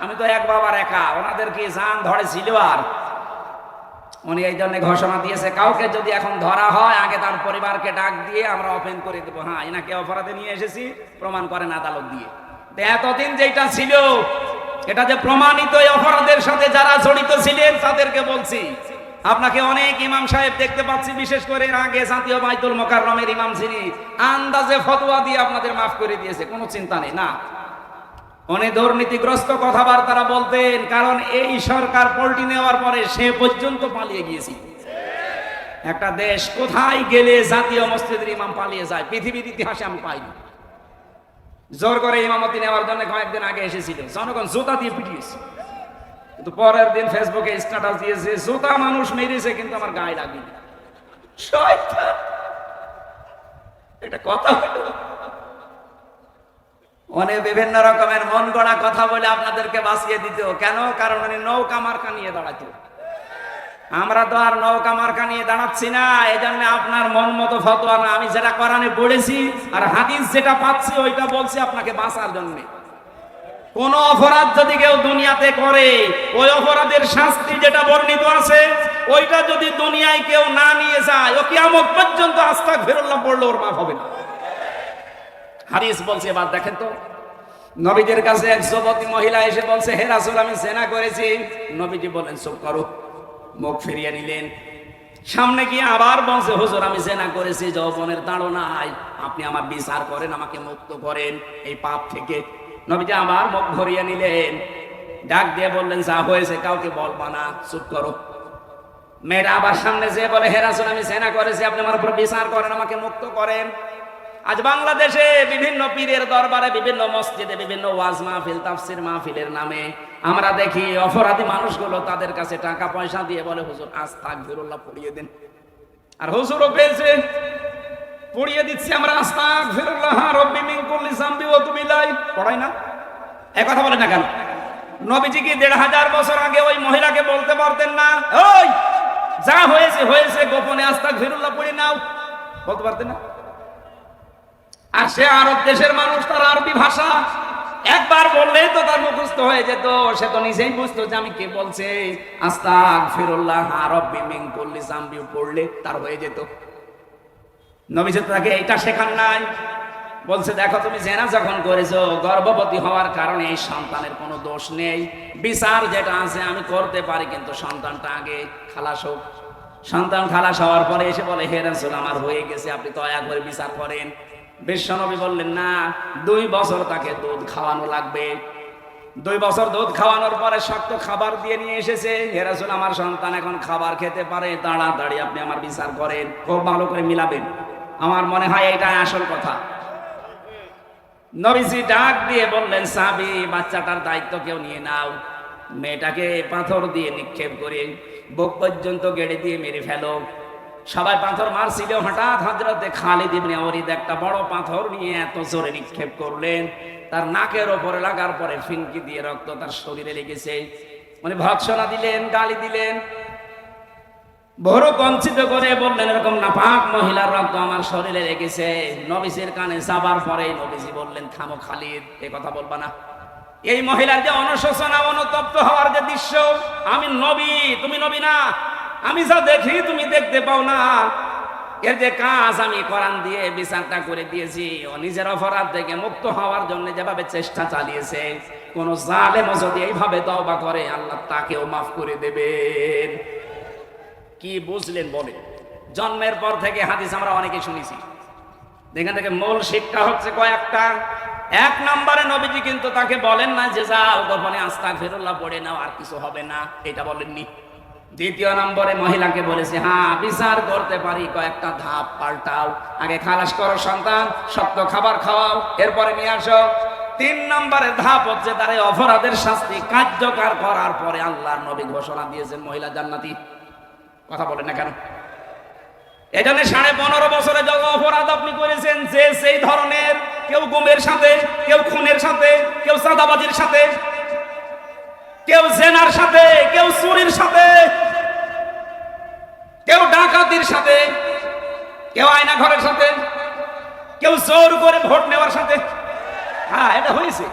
আমি তো এক বাবার একা, ওনাদেরকে জান ধরেছিল। আর উনি এই জন্য ঘোষণা দিয়েছে কাউকে যদি এখন ধরা হয় আগে তার পরিবারকে ডাক দিয়ে আমরা ওপেন করে দেবো, হ্যাঁ এনাকে অপরাধে নিয়ে এসেছি, প্রমাণ করেন আদালত দিয়ে। এতদিন যেটা ছিল এটা যে প্রমাণিত অপরাধের সাথে যারা জড়িত ছিলেন তাদেরকে বলছি। আপনাকে অনেক ইমাম সাহেব দেখতে পাচ্ছি, বিশেষ করে আগে জাতীয় বাইতুল মোকাররমের ইমাম যিনি আন্দাজে ফতোয়া দিয়ে আপনাদের মাফ করে দিয়েছে, কোনো চিন্তা নেই। না, অনেক দুর্নীতিগ্রস্ত কথাবার্তা বলতেন, কারণ এই সরকার পল্টি নেওয়ার পরে সে পর্যন্ত পালিয়ে গিয়েছি। একটা দেশ কোথায় গেলে জাতীয় মসজিদের ইমাম পালিয়ে যায় পৃথিবীর ইতিহাসে আমি পাইনি। জোর করে ইমামতি নেওয়ার জন্য কয়েকদিন আগে এসেছিল, জনগণ জুতা দিয়ে পিটিয়েছে, কিন্তু পরের দিন ফেসবুকে স্ট্যাটাস দিয়েছে জুতা মানুষ মেরেছে কিন্তু আমার গায়ে লাগেনি। শয়তান, এটা কথা হলো। অনেক বিভিন্ন রকমের মন গড়া কথা বলে আপনাদেরকে বাঁচিয়ে দিত। কেন? কারণ উনি নৌকা মার্কা নিয়ে দাঁড়াতো। আমরা তো আর নৌকা মার্কা নিয়ে দাঁড়াচ্ছি না। এই জন্য আপনার মন মতো ফতোয়া না, আমি যেটা কোরআনে পড়েছি আর হাদিস যেটা পাচ্ছি ওইটা বলছি আপনাকে বাঁচার জন্য। কোন অপরাধ যদি কেউ দুনিয়াতে করে, ওই অপরাধের শাস্তি যেটা বর্ণিত আছে ওইটা যদি দুনিয়ায় কেউ না নিয়ে যায়, ও কিয়ামত পর্যন্ত আস্তাগফিরুল্লাহ পড়লে ওর মাফ হবে না। হাদিস বলছে। এবার দেখেন তো, নবীদের কাছে এক যুবতী মহিলা এসে বলছে, হে রাসূল, আমি জিনা করেছি। নবীজি বলেন, চুপ করো। মুখ ফিরিয়ে নিলেন। সামনে গিয়ে আবার বলছে, হুজুর, আমি জিনা করেছি, যৌবনের তাড়নায় আপনি আমার বিচার করেন, আমাকে মুক্ত করেন এই পাপ থেকে। নবীজি আবার মুখ ভরিয়ে নিলেন। ডাক দিয়ে বললেন, যা হয়েছে কাউকে বলবা না, চুপ করো। মেয়েটা আবার সামনে যেয়ে বলে, হে রাসূল, আমি জিনা করেছি, আপনি আমার উপর বিচার করেন, আমাকে মুক্ত করেন। আজ বাংলাদেশে বিভিন্ন পীরের দরবারে, বিভিন্ন মসজিদে, বিভিন্ন ওয়াজ মাহফিল, তাফসির মাহফিলের নামে আমরা দেখি অপরাধী মানুষগুলো তাদের কাছে টাকা পয়সা দিয়ে বলে, হুজুর আস্তাগফিরুল্লাহ পড়িয়ে দেন। আর হুজুরও পেয়েছে, পড়িয়ে দিচ্ছি আমরা আস্তাগফিরুল্লাহ রাব্বি মিন কুল্লি যামবি ওয়া তুবু ইলাইহি। পড়াই না? এই কথা বলেন না কেন? নবীজি কি ১৫০০ বছর আগে ওই মহিলাকে বলতে পারতেন না, ওই যা হয়েছে হয়েছে, গোপনে আস্তাগফিরুল্লাহ পড়ে নাও? বলতে পারতেন না? আর সে আরব দেশের মানুষ, তার আরবি ভাষা একবার বললেই তো তার মুখস্থ হয়ে যেত। সে তো নিজেই বুঝতো যে আমি কে বলছে। আস্তাগফিরুল্লাহ রাব্বি মিন কুল্লি যামবি পড়লে তার হয়ে যেত। নবীজি তাকে এইটা শেখান নাই। বলছে, দেখো, তুমি জেনা যখন করেছো, গর্ভবতী হওয়ার কারণে এই সন্তানের কোনো দোষ নেই। বিচার যেটা আছে আমি করতে পারি, কিন্তু সন্তানটা আগে খালাস হোক। সন্তান খালাস হওয়ার পরে এসে বলে, হে রাসূল, আমার হয়ে গেছে, আপনি দয়া করে বিচার করেন। বিশ্বনবী বললেন, না, 2 বছর তাকে দুধ খাওয়ানো লাগবে। 2 বছর দুধ খাওয়ানোর পরে শক্ত খাবার দিয়ে নিয়ে এসেছে। হে রাসূল, আমার সন্তান এখন খাবার খেতে পারে, তাড়াতাড়ি আপনি আমার বিচার করেন, খুব ভালো করে মিলাবেন। আমার মনে হয় এটা আসল কথা। নবীজি ডাক দিয়ে বললেন, সাহাবী, বাচ্চাটার দায়িত্ব কেউ নিয়ে নাও। মেয়েটাকে পাথর দিয়ে নিক্ষেপ করে বুক পর্যন্ত গেড়ে দিয়ে মেরে ফেলো। সবাই পাথর মারছিল, হঠাৎ হযরতে খালিদ ইবনে ওলীদ একটা বড় পাথর নিয়ে এত জোরে নিক্ষেপ করলেন, তার নাকের ওপরে লাগার পরে ফিনকি দিয়ে রক্ত তার শরীরে লেগেছে। মানে ভৎসনা দিলেন, গালি দিলেন, বড় কঞ্চিত করে বললেন, এরকম নাপাক মহিলার রক্ত আমার শরীরে লেগেছে। নবীজির কানে যাবার পরে নবীজি বললেন, থামো খালিদ, এই কথা বলবা না। এই মহিলার যে অনুশোচনা, অনুতপ্ত হওয়ার যে দৃশ্য, আমি নবী, তুমি নবী না, আমি যা দেখি তুমি দেখতে পাও না। এর যে কাজ আমি কোরআন দিয়ে বিচারটা করে দিয়েছি, ও নিজের অপরাধ থেকে মুক্ত হওয়ার জন্য যেভাবে চেষ্টা চালিয়েছে, কোন জালেমও যদি এইভাবে তওবা করে, আল্লাহ তাকেও মাফ করে দেবেন। কি বুঝলেন বলে? জন্মের পর থেকে হাদিস আমরা অনেকে শুনেছি। এখান থেকে মূল শিক্ষা হচ্ছে কয়েকটা। 1 নম্বরে নবীজি কিন্তু তাকে বলেন না যে যাও গোপনে আস্তাগফিরুল্লাহ পড়ে নাও, আর কিছু হবে না, এটা বলেননি। 2 নম্বরে মহিলাকে বলেছে, হ্যাঁ, বিচার করতে পারি, কয়েকটা ধাপ পাল্টাও। আগে খালাস করো সন্তান, শক্ত খাবার খাওয়াও, এরপরে নিয়ে আসো। 3 নম্বরের ধাপ হচ্ছে তার এই অপরাধের শাস্তি কার্যকর করার পরে আল্লাহর নবী ঘোষণা দিয়েছেন মহিলা জান্নাতি। কথা বলেন না কেন? এজন্য 15.5 বছরে যত অপরাধ আপনি করেছেন, যে সেই ধরনের, কেউ গুমের সাথে, কেউ খুনের সাথে, কেউ চাঁদাবাজির সাথে, কেউ জেনার সাথে, কেউ চুরির সাথে, কেউ ডাকাতির সাথে, কেউ আয়না ঘরের সাথে, কেউ জোর করে ভোট নেওয়ার সাথে। হ্যাঁ, এটা হয়েছে।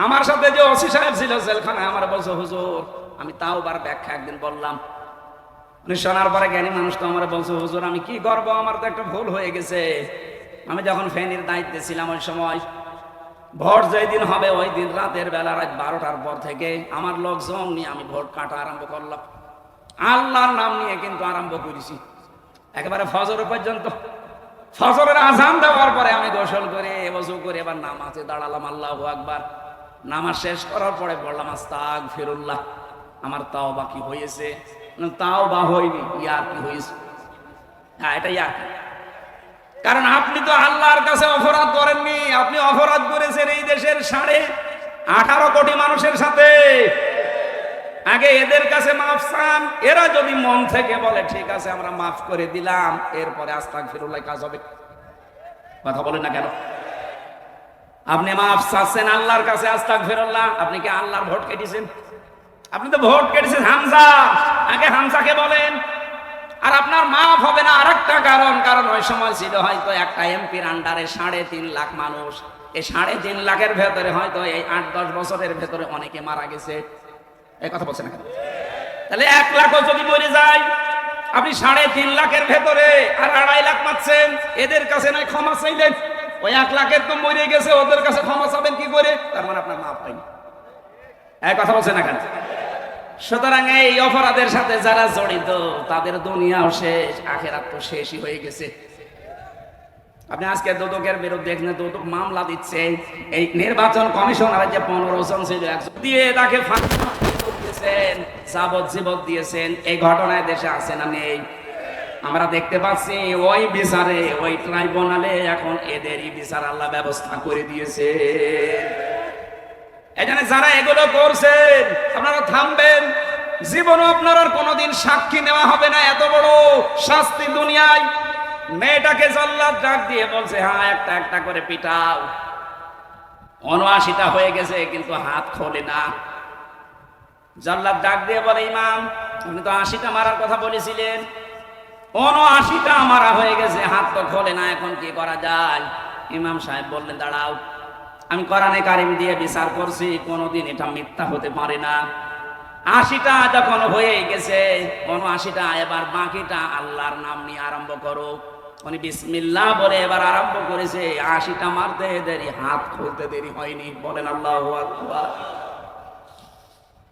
আমার সাথে যে ওসি সাহেব ছিল জেলখানায়, আমার বলছে, হুজুর, আমি তাও বার ব্যাখ্যা একদিন বললাম। শোনার পরে জ্ঞানী মানুষ তো আমার বলছে, হুজুর, আমি কি করবো, আমার তো একটা ভুল হয়ে গেছে। আমি যখন ফেনীর দায়িত্বে ছিলাম, ওই সময় ভোট যেই দিন হবে ওই দিন রাতের বেলা, রাত 12টার পর থেকে আমার লোকজন নিয়ে আমি ভোট কাটা আরম্ভ করলাম। আল্লাহর নাম নিয়ে কিন্তু আরম্ভ করেছি একেবারে ফজর পর্যন্ত। ফজরের আজান দেওয়ার পরে আমি গোসল করে ওযু করে এবার নামাজে দাঁড়ালাম। আল্লাহু আকবার। নামাজ শেষ করার পরে বললাম, আস্তাগফিরুল্লাহ, আমার তাওবা কি হয়েছে? তাওবা হয়নি, ইয়ার কি হয়েছে? হ্যাঁ, এটা ইয়ার। কারণ আপনি তো আল্লাহর কাছে অপরাধ করেননি, আপনি অপরাধ করেছেন এই দেশের 18.5 কোটি মানুষের সাথে। আগে এদের কাছে মাফ চান, এরা যদি মন থেকে বলে ঠিক আছে আমরা মাফ করে দিলাম, এরপরে আস্তাগফিরুল্লাহ কাজ হবে। কথা বলেন না কেন? আপনি মাফ চাচ্ছেন আল্লাহর কাছে, আস্তাগফিরুল্লাহ। আপনি কি আল্লাহর ভোট কেটেছেন? আপনি তো ভোট কেটেছেন হামজা, আগে হামজাকে বলেন। আর আপনার মাফ হবে না আরেকটা কারণ ওই সময় ছিল হয়তো একটা এমপির আন্ডারে 3.5 লাখ মানুষ। এই 3.5 লাখের ভেতরে হয়তো এই 8-10 বছরের ভেতরে অনেকে মারা গেছে। এই কথা বলছেন না কেন? তাহলে 1 লাখও যদি মরে যায়, আপনি 3.5 লাখের ভেতরে আর 2.5 লাখ পাচ্ছেন, এদের কাছে নয় ক্ষমা চাইলেন। ওই 1 লাখের তো মরে গেছে, ওদের কাছে ক্ষমা চাবেন কি করে? তার মানে আপনার মাফ হয়নি। এই কথা বলছেন না কেন? সুতরাং এই অপরাধের সাথে যারা জড়িত তাদের দুনিয়াও শেষ, আখেরাত তো শেষই হয়ে গেছে। আপনি আজকে দুদকের বিরুদ্ধে দুদক মামলা দিচ্ছে। এই নির্বাচন কমিশনারের যে 15 জন ছিল, 100 দিয়ে তাকে ফাঁসি দিয়েছেন, যাবজ্জীবন দিয়েছেন। এই ঘটনায় দেশে আছে না নেই? আমরা দেখতে পাচ্ছি ওই বিচারে, ওই ট্রাইব্যুনালে এখন এদেরই বিচার আল্লাহ ব্যবস্থা করে দিয়েছে। এখানে যারা এগুলো করছেন আপনারা থামবেন। জীবনও আপনার আর কোনোদিন সাক্ষী নেওয়া হবে না। এত বড় শাস্তি দুনিয়ায়। মেয়েটাকে জল্লাদ ডাক দিয়ে বলছে, হ্যাঁ একটা একটা করে পিটাও। 79টা হয়ে গেছে কিন্তু হাত খোলে না। জল্লাদ ডাক দিয়ে বলে, ইমাম আপনি তো 80টা মারার কথা বলেছিলেন, 79টা মারা হয়ে গেছে, হাত তো খোলে না, এখন কি করা যায়? ইমাম সাহেব বললেন, দাঁড়াও, আমি কোরআনে কারিম দিয়ে বিচার করছি, কোনোদিন এটা মিথ্যা হতে পারে না। 80টা যখন হয়ে গেছে, 79টা, এবার বাকিটা আল্লাহর নাম নিয়ে আরম্ভ করো। উনি বিসমিল্লাহ বলে এবার আরম্ভ করেছে। 80টা মারতে দেরি, হাত খুলতে দেরি হয়নি। বলেন আল্লাহু আকবার।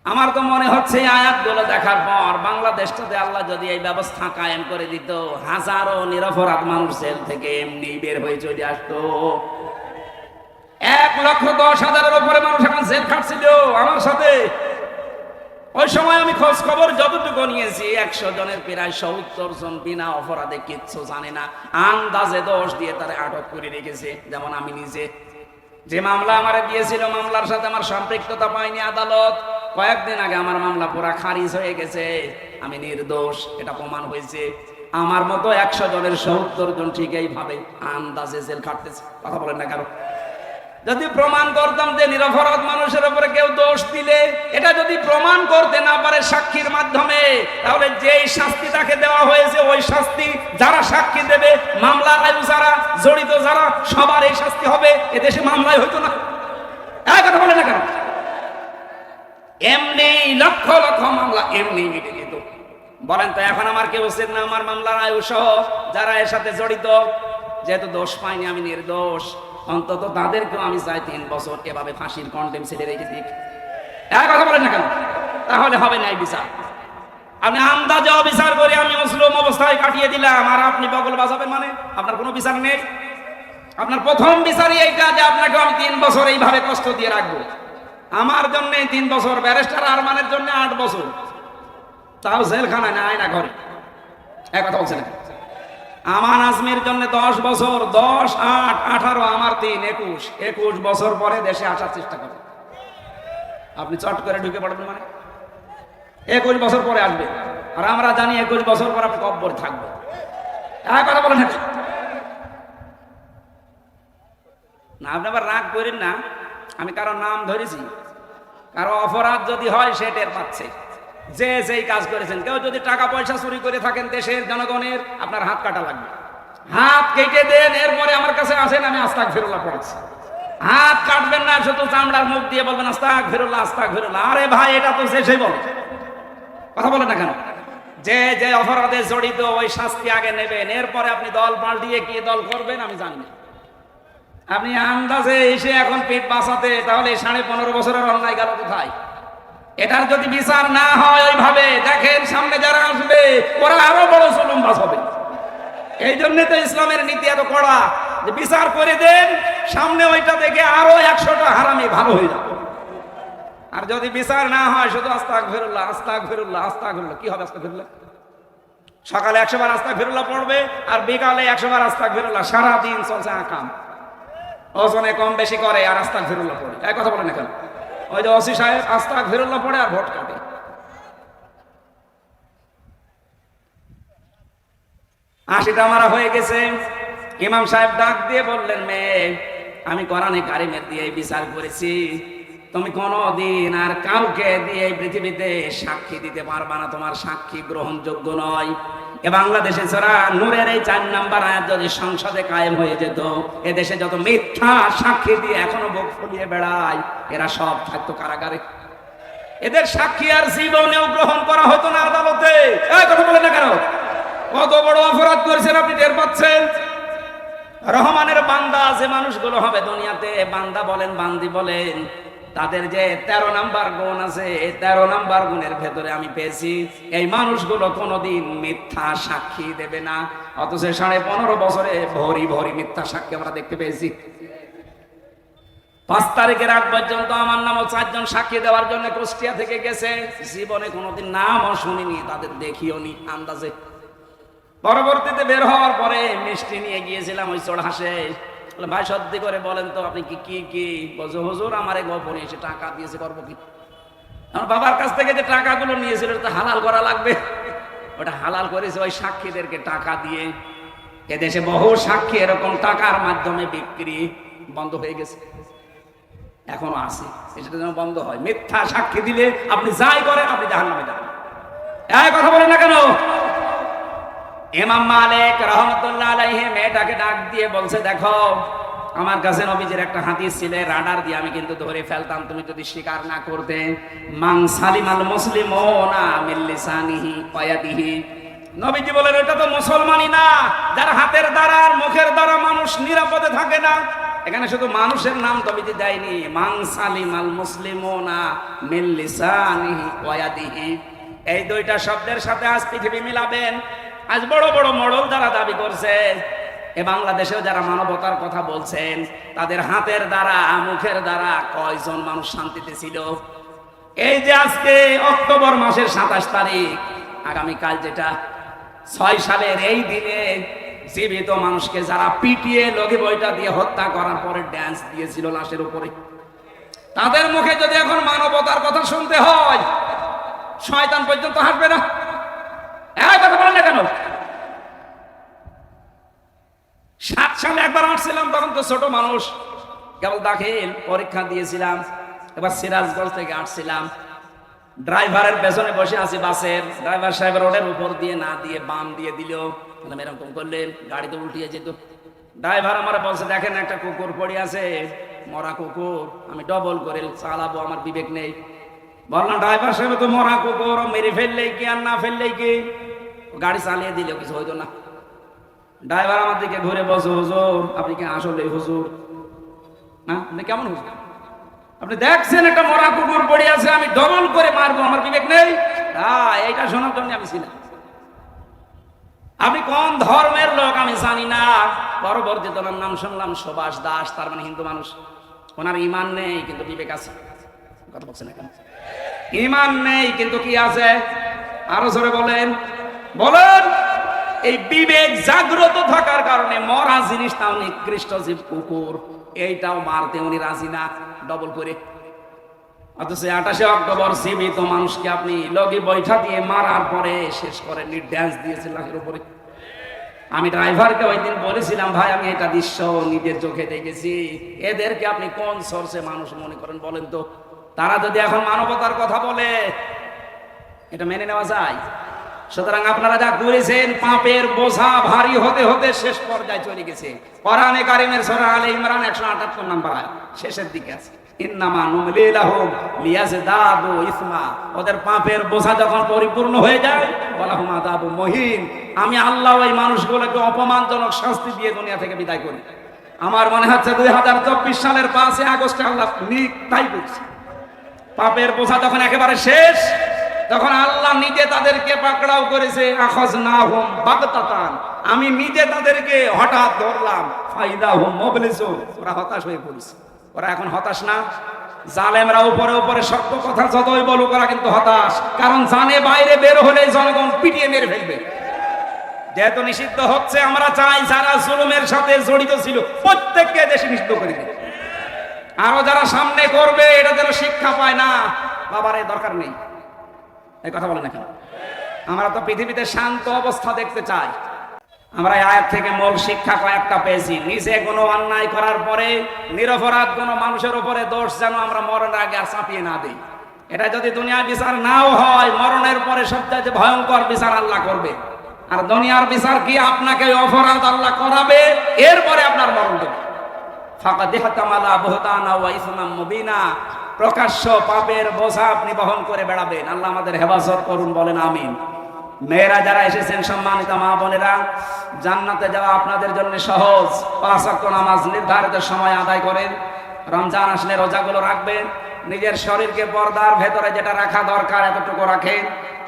আমার তো মনে হচ্ছে আয়াতগুলো দেখার পর বাংলাদেশটাতে আল্লাহ যদি এই ব্যবস্থা কায়েম করে দিত, হাজারো নিরপরাধ মানুষ জেল থেকে এমনি বের হয়ে চলে আসতো। 1,10,000-এর উপরে মানুষ এখন জেল খাটছিল আমার সাথে। ওই সময় আমি খোঁজ খবর যতটুকু নিয়েছি, 100 জনের প্রায় 70 জন বিনা অপরাধে কিচ্ছু জানে না, আন্দাজে দোষ দিয়ে তারা আটক করে রেখেছে। যেমন আমি নিজে যে মামলা আমার দিয়েছিল, মামলার সাথে আমার সম্পৃক্ততা পায়নি আদালত। কয়েকদিন আগে আমার মামলা পুরা খারিজ হয়ে গেছে, আমি নির্দোষ, এটা প্রমাণ হয়েছে। আমার মতো 100 জনের 70 জন ঠিক এইভাবে আন্দাজে জেল খাটতেছে। কথা বলেন না কেন? যদি প্রমাণ করতাম যে নিরপরাধ মানুষের উপরে কেউ দোষ দিলে, এটা যদি প্রমাণ করতে না পারে সাক্ষীর মাধ্যমে, তাহলে যেই শাস্তি তাকে দেওয়া হয়েছে ওই শাস্তি যারা সাক্ষী দেবে, মামলার আয়ু যারা জড়িত যারা, সবার এই শাস্তি হবে। এদেশে মামলায় হইতো না। কথা বলে না কেন? এমনি লক্ষ লক্ষ মামলা এমনি মিটে যেত। বলেন তো এখন আমার কেউ উচিত না আমার মামলার আয়ু সহ যারা এর সাথে জড়িত, যেহেতু দোষ পাইনি, আমি নির্দোষ, অন্তত তাদেরকেও আমি চাই 3 বছর এভাবে ফাঁসির কন্ডেম ছেড়ে রেখে দিক। কথা বলেন না কেন? তাহলে হবে না এই বিচার। আপনি আন্দাজে অবিচার করে আমি মুসলিম অবস্থায় কাটিয়ে দিলাম, আর আপনি বগল বাজাবেন, মানে আপনার কোনো বিচার নেই। আপনার প্রথম বিচারই এইটা যে আপনাকে আমি 3 বছর এইভাবে কষ্ট দিয়ে রাখবো। আমার জন্য 3 বছর, ব্যারিস্টার আরমানের জন্য 8 বছর, তাও জেলখানায় না, আয়না ঘরে। কথা বলছেন না? আমান আজমির জন্য 10 বছর, 10, 8, 18, আমার 3, 21 বছর পরে দেশে আসার চেষ্টা করে। আপনি চট করে ঢুকে পড়বেন, মানে 21 বছর পরে আসবে, আর আমরা জানি 21 বছর পর আপনি কব্বরে থাকবো। কথা বলেন না, আপনি আবার রাগ করেন না। আমি কারো নাম ধরেছি, কারো অপরাধ যদি হয় সে টের পাচ্ছে। যে যেই কাজ করেছেন, কেউ যদি টাকা পয়সা চুরি করে থাকেন দেশের জনগণের, আপনার হাত কাটা লাগবে। হাত কেটে দেন, এরপরে আমার কাছে আসেন, আমি আস্তাগফিরুল্লাহ পড়ছি। হাত কাটবেন না, শুধু চামড়ার মুখ দিয়ে বলবেন আস্তাগফিরুল্লাহ আস্তাগফিরুল্লাহ। আরে ভাই, এটা তো শেষই বলে। কথা বলেন না কেন? যে যে অপরাধে জড়িত ওই শাস্তি আগে নেবেন, এরপরে আপনি দল পাল্টিয়ে কি দল করবেন আমি জানি না। আপনি আন্দাজে এসে এখন পেট বাঁচাতে, তাহলে 15.5 বছরের অন্যায় গেল কোথায়? এটার যদি বিচার না হয় ওইভাবে, দেখেন সামনে যারা আসবে ওরা আরো বড় জুলুমবাজ হবে। এই জন্য তো ইসলামের নীতি এত কড়া, যে বিচার করে দেন, সামনে ওইটা দেখে আরো 100টা হারামি ভালো হয়ে যাবে। আর যদি বিচার না হয়, শুধু আস্তাগফিরুল্লাহ আস্তাগফিরুল্লাহ আস্তাগফিরুল্লাহ, কি হবে আস্তাগফিরুল্লাহ? সকালে 100 বার আস্তাগফিরুল্লাহ পড়বে, আর বিকালে 100 বার আস্তাগফিরুল্লাহ। সারাদিন চলছে আকাম, ওজনে কম বেশি করে আর আস্তাগফিরুল্লাহ পড়ে। কথা বলেন না কেন? ওই যে ওসি সাহেব আস্তাগফিরুল্লাহ পড়ে আর ভোট কাটে। 80টা মারা হয়ে গেছে, ইমাম সাহেব ডাক দিয়ে বললেন, মেয়ে, আমি কোরআনে কারিমের দিয়ে বিচার করেছি, তুমি কোনদিন আর কাউকে দিয়ে এই পৃথিবীতে সাক্ষী দিতে পারবা না, তোমার সাক্ষী গ্রহণযোগ্য নয়। এ বাংলাদেশে ছাড়া নূরের এই 4 নাম্বার আয়াত যদি সংসদে কায়েম হয়ে যেত, এ দেশে যত মিথ্যা সাক্ষী দিয়ে এখনো বুক ফুলিয়ে বেড়ায়, এরা সব থাকতো কারাগারে। এদের সাক্ষী আর জীবনেও গ্রহণ করা হতো না আদালতে। এই কথা বলেন না কেন? কত বড় অপরাধ করেছেন আপনি টের পাচ্ছেন? রহমানের বান্দা যে মানুষগুলো হবে দুনিয়াতে, বান্দা বলেন বান্দি বলেন, তাদের যে 13 নাম্বার গুণ আছে, এই 13 নাম্বার গুণের ভেতরে আমি পেয়েছি এই মানুষগুলো কোনোদিন মিথ্যা সাক্ষী দেবে না। অথচ 15.5 বছরে ভরি ভরি মিথ্যা সাক্ষী আমরা দেখতে পেয়েছি। 5 তারিখের আগ পর্যন্ত আমার নামও 4 জন সাক্ষী দেওয়ার জন্য কুষ্টিয়া থেকে গেছে, জীবনে কোনোদিন নামও শুনিনি, তাদের দেখিও নি, আন্দাজে। পরবর্তীতে বের হওয়ার পরে মিষ্টি নিয়ে গিয়েছিলাম ওই চড়হাসে। ভাই সত্যি করে বলেন তো আপনি কি কি কি? বলছে, হুজুর আমার গোপনে এসে টাকা দিয়েছে, করবো কি? আমার বাবার কাছ থেকে যে টাকাগুলো নিয়েছিল ওটা হালাল করা লাগবে, ওটা হালাল করেছে ওই সাক্ষীদেরকে টাকা দিয়ে। এদেশে বহু সাক্ষী এরকম টাকার মাধ্যমে বিক্রি বন্ধ হয়ে গেছে, এখনো আছে, সেটা যেন বন্ধ হয়। মিথ্যা সাক্ষী দিলে আপনি যাই করেন আপনি জাহান্নামে যাবেন। এই কথা বলেন না কেন? ইমাম মালিক রাহমাতুল্লাহ আলাইহি মেয়েটাকে ডাক দিয়ে বলছে, দেখো আমার কাছে নবীজির একটা হাদিস ছিল, রাডার দিয়ে আমি কিন্তু ধরে ফেলতাম তুমি যদি স্বীকার না করতে। মান সালিমাল মুসলিমুনা মিন লিসানিহি ওয়া ইয়াদিহি। নবীজি বলেন এটা তো মুসলমানই না যার হাতের দ্বারা আর মুখের দ্বারা মানুষ নিরাপদে থাকে না। এখানে শুধু মানুষের নাম নবীজি দেয়নি, মান সালিমাল মুসলিমুনা মিন লিসানিহি ওয়া ইয়াদিহি। এই দুইটা শব্দের সাথে আজ পৃথিবী মিলাবেন। আজ বড় বড় মডেল যারা দাবি করছে, এ বাংলাদেশেও যারা মানবতার কথা বলছেন, তাদের হাতের দ্বারা মুখের দ্বারা কয়জন মানুষ শান্তিতে ছিল? এই যে আজকে অক্টোবর মাসের 27 তারিখ, আগামীকাল যেটা 6 সালের এই দিনে জীবিত মানুষকে যারা পিটিয়ে লগি বইটা দিয়ে হত্যা করার পরে ড্যান্স দিয়েছিল লাশের উপরে, তাদের মুখে যদি এখন মানবতার কথা শুনতে হয়, শয়তান পর্যন্ত হাসবে না। কথা বলেন না কেন? 7 সালে একবার আসছিলাম, তখন তো ছোট মানুষ, কেবল দাখিল পরীক্ষা দিয়েছিলাম। এবার সিরাজগঞ্জ থেকে আসছিলাম, ড্রাইভারের পেছনে বসে আছি বাসের। ড্রাইভার সাহেব রোডের উপর দিয়ে না দিয়ে বাম দিয়ে দিল, এরকম করলেন, গাড়ি তো উল্টিয়ে যেত। ড্রাইভার আমার বলছে, দেখেন একটা কুকুর পড়ে আছে, মরা কুকুর, আমি ডবল করে চালাবো, আমার বিবেক নেই। বললাম, ড্রাইভার সাহেব তো মরা কুকুর, মেরে ফেললেই কি আর না ফেললেই কি? গাড়ি চালিয়ে দিলেও কিছু হইতো না। ড্রাইভার আমার দিকে ঘুরে বলছে, হুজুর আপনি কি আসলে হুজুর না? আপনি কেমন হুজুর? আপনি দেখছেন একটা মরা কুকুর পড়ে আছে, আমি ডবল করে মারবো, আমার বিবেক নেই? এইটা শোনার জন্য আমি ছিলাম। আপনি কোন ধর্মের লোক আমি জানি না। পরবর্তীতে ওনার নাম শুনলাম সুভাষ দাস, তার মানে হিন্দু মানুষ। ওনার ইমান নেই কিন্তু বিবেক আছে। কথা বলছেন না কেন? ইমান নেই কিন্তু কি আছে? আরো জোরে বলেন, বলেন। এই বিবেক জাগ্রত থাকার কারণে মরা জিনিসটাও নিকৃষ্ট জীব কুকুর, এইটাও মারতে উনি রাজি না, ডবল করে। অথচ 28 অক্টোবর জীবিত মানুষকে আপনি লগি বৈঠা দিয়ে মারার পরে শেষ করে ড্যান্স দিয়েছে লাশের উপরে। আমি ড্রাইভারকে ওই দিন বলেছিলাম, ভাই আমি এটা দৃশ্য নিজের চোখে দেখেছি, এদেরকে আপনি কোন সোর্সে মানুষ মনে করেন বলেন তো? তারা যদি এখন মানবতার কথা বলে, এটা মেনে নেওয়া যায়? সুতরাং আপনারা যা করেছেন, পাপের বোঝা ভারী হতে হতে শেষ পর্যায়ে চলে গেছে। কোরআনে কারিমের সূরা আলে ইমরান 178 নম্বর আয়াত শেষের দিকে আছে, ইন্নামা নুমলি লাহুম লিয়াজদাদু ইসমা। ওদের পাপের বোঝা যখন পরিপূর্ণ হয়ে যায়, ওয়ালাহুম আযাবুম মুহিন, আমি আল্লাহ ওই মানুষগুলোকে অপমানজনক শাস্তি দিয়ে দুনিয়া থেকে বিদায় করি। আমার মনে হচ্ছে 2024 সালের 5 আগস্টে আল্লাহ তাই করছে। পাপের বোঝা যখন একেবারে শেষ, তখন আল্লাহ নিজে তাদেরকে পাকড়াও করেছে, আখাযনাহুম বাগতাতান, আমি নিজে তাদেরকে হঠাৎ ধরলাম, ফাইদাহুম মুবলিসুন, ওরা হতাশ হয়ে পড়েছে। ওরা এখন হতাশ না? জালেমরা উপরে উপরে সত্য কথা যতই বলুক, ওরা কিন্তু হতাশ, কারণ জানে বাইরে বের হলে জনগণ পিটিয়ে মেরে ফেলবে। যেহেতু নিষিদ্ধ হচ্ছে, আমরা চাই যারা জুলুমের সাথে জড়িত ছিল প্রত্যেককে দেশে নিষিদ্ধ করে দিতে। আরো যারা সামনে করবে এটা যেন শিক্ষা পায় না, বাবার এই দরকার নেই। এই কথা বলে না কেন? আমরা তো পৃথিবীতে শান্ত অবস্থা দেখতে চাই। আমরা এই আয়াত থেকে মূল শিক্ষা কয়েকটা পেয়েছি। নিজে কোনো অন্যায় করার পরে নিরপরাধ কোনো মানুষের উপরে দোষ যেন আমরা মরণের আগে আর চাপিয়ে না দিই। এটা যদি দুনিয়ার বিচার নাও হয়, মরণের পরে সবচেয়ে ভয়ঙ্কর বিচার আল্লাহ করবে। আর দুনিয়ার বিচার কি? আপনাকে অপরাধ আল্লাহ করাবে, এরপরে আপনার মরণ দেবে। ফাকাদিহাতামালা বুহতানা ওয়া ইসমান মুবিনা, প্রকাশ্য পাপের বোঝা আপনি বহন করে বেড়াবেন। আল্লাহ আমাদের হেফাজত করুন, বলেন আমিন। মেয়েরা যারা এসেছেন, সম্মানিত মা বোনেরা, জান্নাতে যাওয়া আপনাদের জন্য সহজ। 5 ওয়াক্ত নামাজ নির্ধারিত সময় আদায় করেন। রমজান আসলে রোজাগুলো রাখবেন। নিজের শরীরকে পর্দার ভেতরে যেটা রাখা দরকার এতটুকু রাখেন।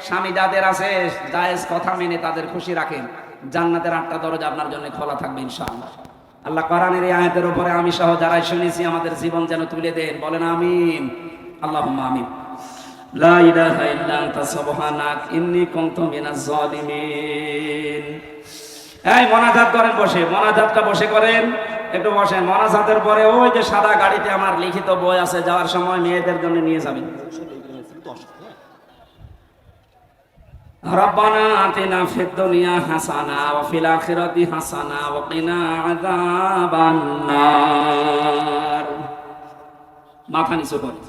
স্বামী যাদের আছে জায়েজ কথা মেনে তাদের খুশি রাখেন। জান্নাতের 8টা দরজা আপনার জন্য খোলা থাকবে ইনশাআল্লাহ। আল্লাহ কোরআনের এই আয়াতের উপরে আমি সহ যারা শুনেছি আমাদের জীবন যেন তুলে দেন, বলেন আমিন। আল্লাহুম্মা আমিন। লা ইলাহা ইল্লা আনতা সুবহানাক ইন্নী কুনতু মিনাজ জালিমিন। এই মোনাজাত করেন, বসে মোনাজাতটা বসে করেন, একটু বসেন। মোনাজাতের পরে ওই যে সাদা গাড়িতে আমার লিখিত বই আছে, যাওয়ার সময় মেয়েদের জন্য নিয়ে যাবেন। রব্বানা আতিনা ফিদ দুনিয়া হাসানা ওয়া ফিল আখিরাতি হাসানা ওয়া কিনা আযাবান নার। মাথা নিচু করেন,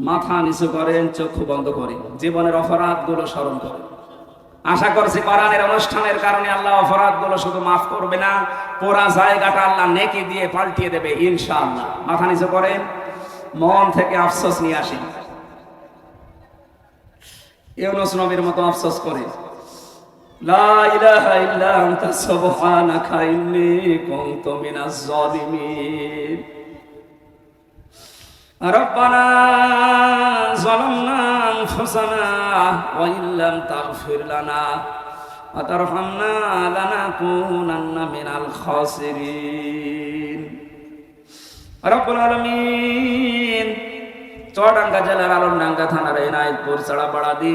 মাথা নিচু করেন, চক্ষু বন্ধ করেন, জীবনের অপরাধগুলো স্মরণ করেন। আশা করছি কোরআনের অনুষ্ঠানের কারণে আল্লাহ অপরাধগুলো শুধু মাফ করবে না, পুরা জায়গাটা আল্লাহ নেকি দিয়ে পাল্টিয়ে দেবে ইনশাআল্লাহ। মাথা নিচু করেন, মন থেকে আফসোস নিয়ে আসেন। ইউনূস নবীর মতো আফসোস করে, লা ইলাহা ইল্লা আনতা সুবহানাকা ইন্নী কুনতু মিনাজ জালিমিন। রব্বানা যালামনা আনফুসানা ওয়া ইল্লাম তাগফির লানা ওয়া তারহামনা লানাকুনান্না মিনাল খাসিরিন। রব্বুল আলামিন, চুয়াডাঙ্গা জেলার আলমডাঙ্গা থানার এনায়েতপুর চাড়াপাড়াদি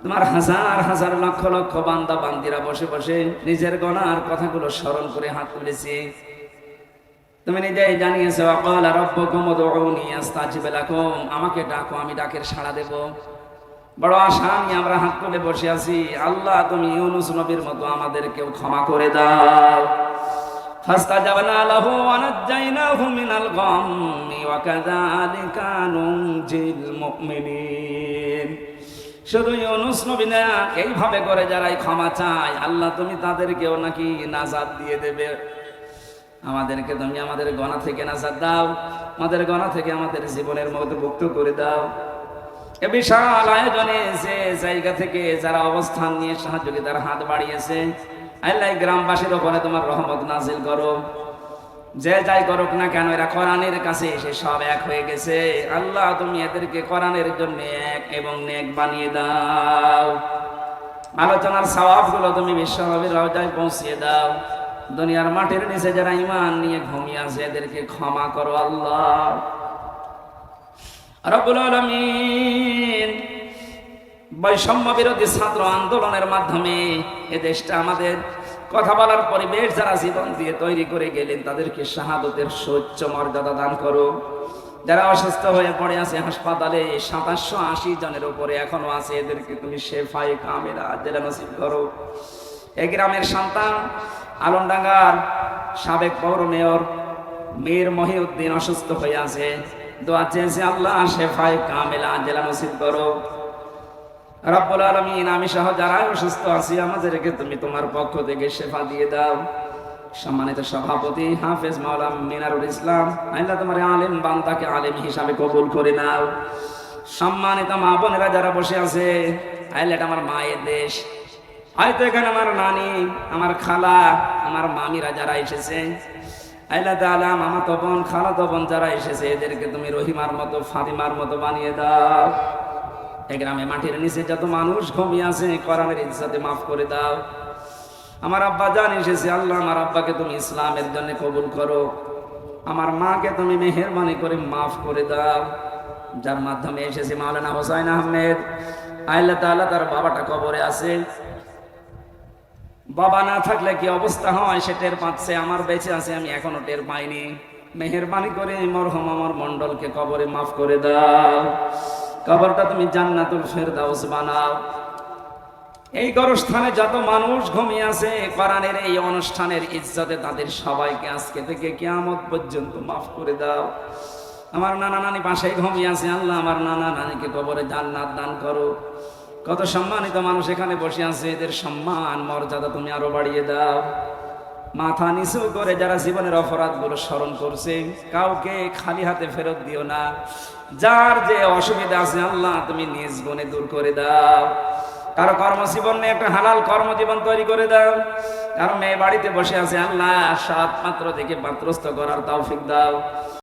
তোমার হাজার হাজার লক্ষ লক্ষ বান্দা বান্দিরা বসে বসে নিজের গুনার কথাগুলো স্মরণ করে হাত তুলেছি। তুমি নিজেই জানিয়েছো, ওয়াকালা রাব্বুকুম উদউনি আস্তাজিব লাকুম, আমাকে ডাকো আমি ডাকের সাড়া দেব। বড় আশা নিয়ে আমরা হাত তুলে বসে আছি। আল্লাহ তুমি ইউনূস নবীর মতো আমাদেরকেও ক্ষমা করে দাও। ফাস্তাজাবনা লাহু ওয়া নাজ্জায়নাহু মিনাল গাম্মি ওয়া কাযালিকা নুনজিল মুমিনিন। শুধু ইউনূস নবী না, এইভাবে করে যারাই ক্ষমা চায় আল্লাহ তুমি তাদেরকেও নাকি নাজাত দিয়ে দেবে। আমাদেরকে তুমি আমাদের গুনাহ থেকে নাজাত দাও, আমাদের গুনাহ থেকে আমাদের জীবনের মধ্যে মুক্ত করে দাও। এ বিশাল আয়োজনে যে জায়গা থেকে যারা অবস্থান নিয়ে সহযোগিতার হাত বাড়িয়েছে, আল্লাহ গ্রামবাসীর উপরে তোমার রহমত নাজিল করো। যে যাই করুক না কেন, এরা কোরআনের কাছে এসে সব এক হয়ে গেছে। আল্লাহ তুমি এদেরকে কোরআনের জন্য এক এবং নেক বানিয়ে দাও। আলোচনার সওয়াবগুলো তুমি বিশ্বনবীর রওজায় পৌঁছিয়ে দাও। দুনিয়ার মাটির নিচে যারা ঈমান নিয়ে ঘুমিয়ে আছে এদেরকে ক্ষমা করো আল্লাহ রব্বুল আলামিন। বৈষম্য বিরোধী ছাত্র আন্দোলনের মাধ্যমে এ দেশটা আমাদের কথা বলার পরিবেশ যারা জীবন দিয়ে তৈরি করে গেলেন তাদেরকে শাহাদতের সর্বোচ্চ মর্যাদা দান করো। যারা অসুস্থ হয়ে পড়ে আছে হাসপাতালে 780 জনের উপরে এখনো আছে, এদেরকে তুমি শেফায়ে কামিলা আজলা নসিব করো। এই গ্রামের সন্তান আলমডাঙ্গার সাবেক পৌর মেয়র মীর মহিউদ্দিন অসুস্থ হয়ে আছে, দোয়া চেয়েছে আল্লাহ শেফায়ে কামিলা আজলা নসিব করো। রব্বুল আলামিন, আমি সহ যারা অসুস্থ আছি আমাদেরকে তুমি তোমার পক্ষ থেকে শেফা দিয়ে দাও। সম্মানিত সভাপতি হাফেজ মাওলানা মিনারুল ইসলাম, আল্লাহ তোমার আলেম বান্দাকে আলেম হিসাবে কবুল করে নাও। সম্মানিত মা বোনেরা যারা বসে আছে, আল্লাহ এটা আমার মায়ের দেশ, হয়তো এখানে আমার নানি, আমার খালা, আমার মামিরা যারা এসেছে, আল্লাহ তাআলা মামাতো বোন, খালাতো বোন যারা এসেছে এদেরকে তুমি রহিমার মতো ফাতিমার মতো বানিয়ে দাও। এই গ্রামে মাটির নিচে যত মানুষ ঘুমিয়ে আছে কোরআনের ইজ্জতে মাফ করে দাও। আমার আব্বা জান এসেছে, আল্লাহ আমার আব্বাকে তুমি ইসলামের জন্য কবুল করো। আমার মাকে তুমি মেহেরবানি করে মাফ করে দাও। যার মাধ্যমে এসেছে মাওলানা হোসাইন আহমেদ, আল্লাহ তাআলা তার বাবাটা কবরে আছে, বাবা না থাকলে কি অবস্থা হয় সে টের পাচ্ছে, আমার বেঁচে আছে আমি এখনো টের পাইনি। মেহেরবানি করে মরহুম আমার মন্ডলকে কবরে মাফ করে দাও, কবরটা তুমি জান্নাতুল ফেরদাউস বানাও। এই গরস্থানে যত মানুষ ঘুমিয়ে আছে কোরআনের এই অনুষ্ঠানের ইজ্জতে তাদের সবাইকে আজকে থেকে কিয়ামত পর্যন্ত মাফ করে দাও। আমার নানা নানি পাশেই ঘুমিয়ে আছে, আল্লাহ আমার নানা নানিকে কবরে জান্নাত দান করো। কত সম্মানিত মানুষ এখানে বসে আছে, এদের সম্মান মর্যাদা তুমি আরো বাড়িয়ে দাও। মাথা নিচু করে যারা জীবনের অপরাধগুলো স্মরণ করছে কাউকে খালি হাতে ফেরত দিও না। যার যে অসুবিধা আছে আল্লাহ তুমি নিজ গুণে দূর করে দাও। কারো কর্মজীবন নিয়ে একটা হালাল কর্মজীবন তৈরি করে দাও। কারো মেয়ে বাড়িতে বসে আছে আল্লাহ 7 পাত্র থেকে পাত্রস্থ করার তৌফিক দাও।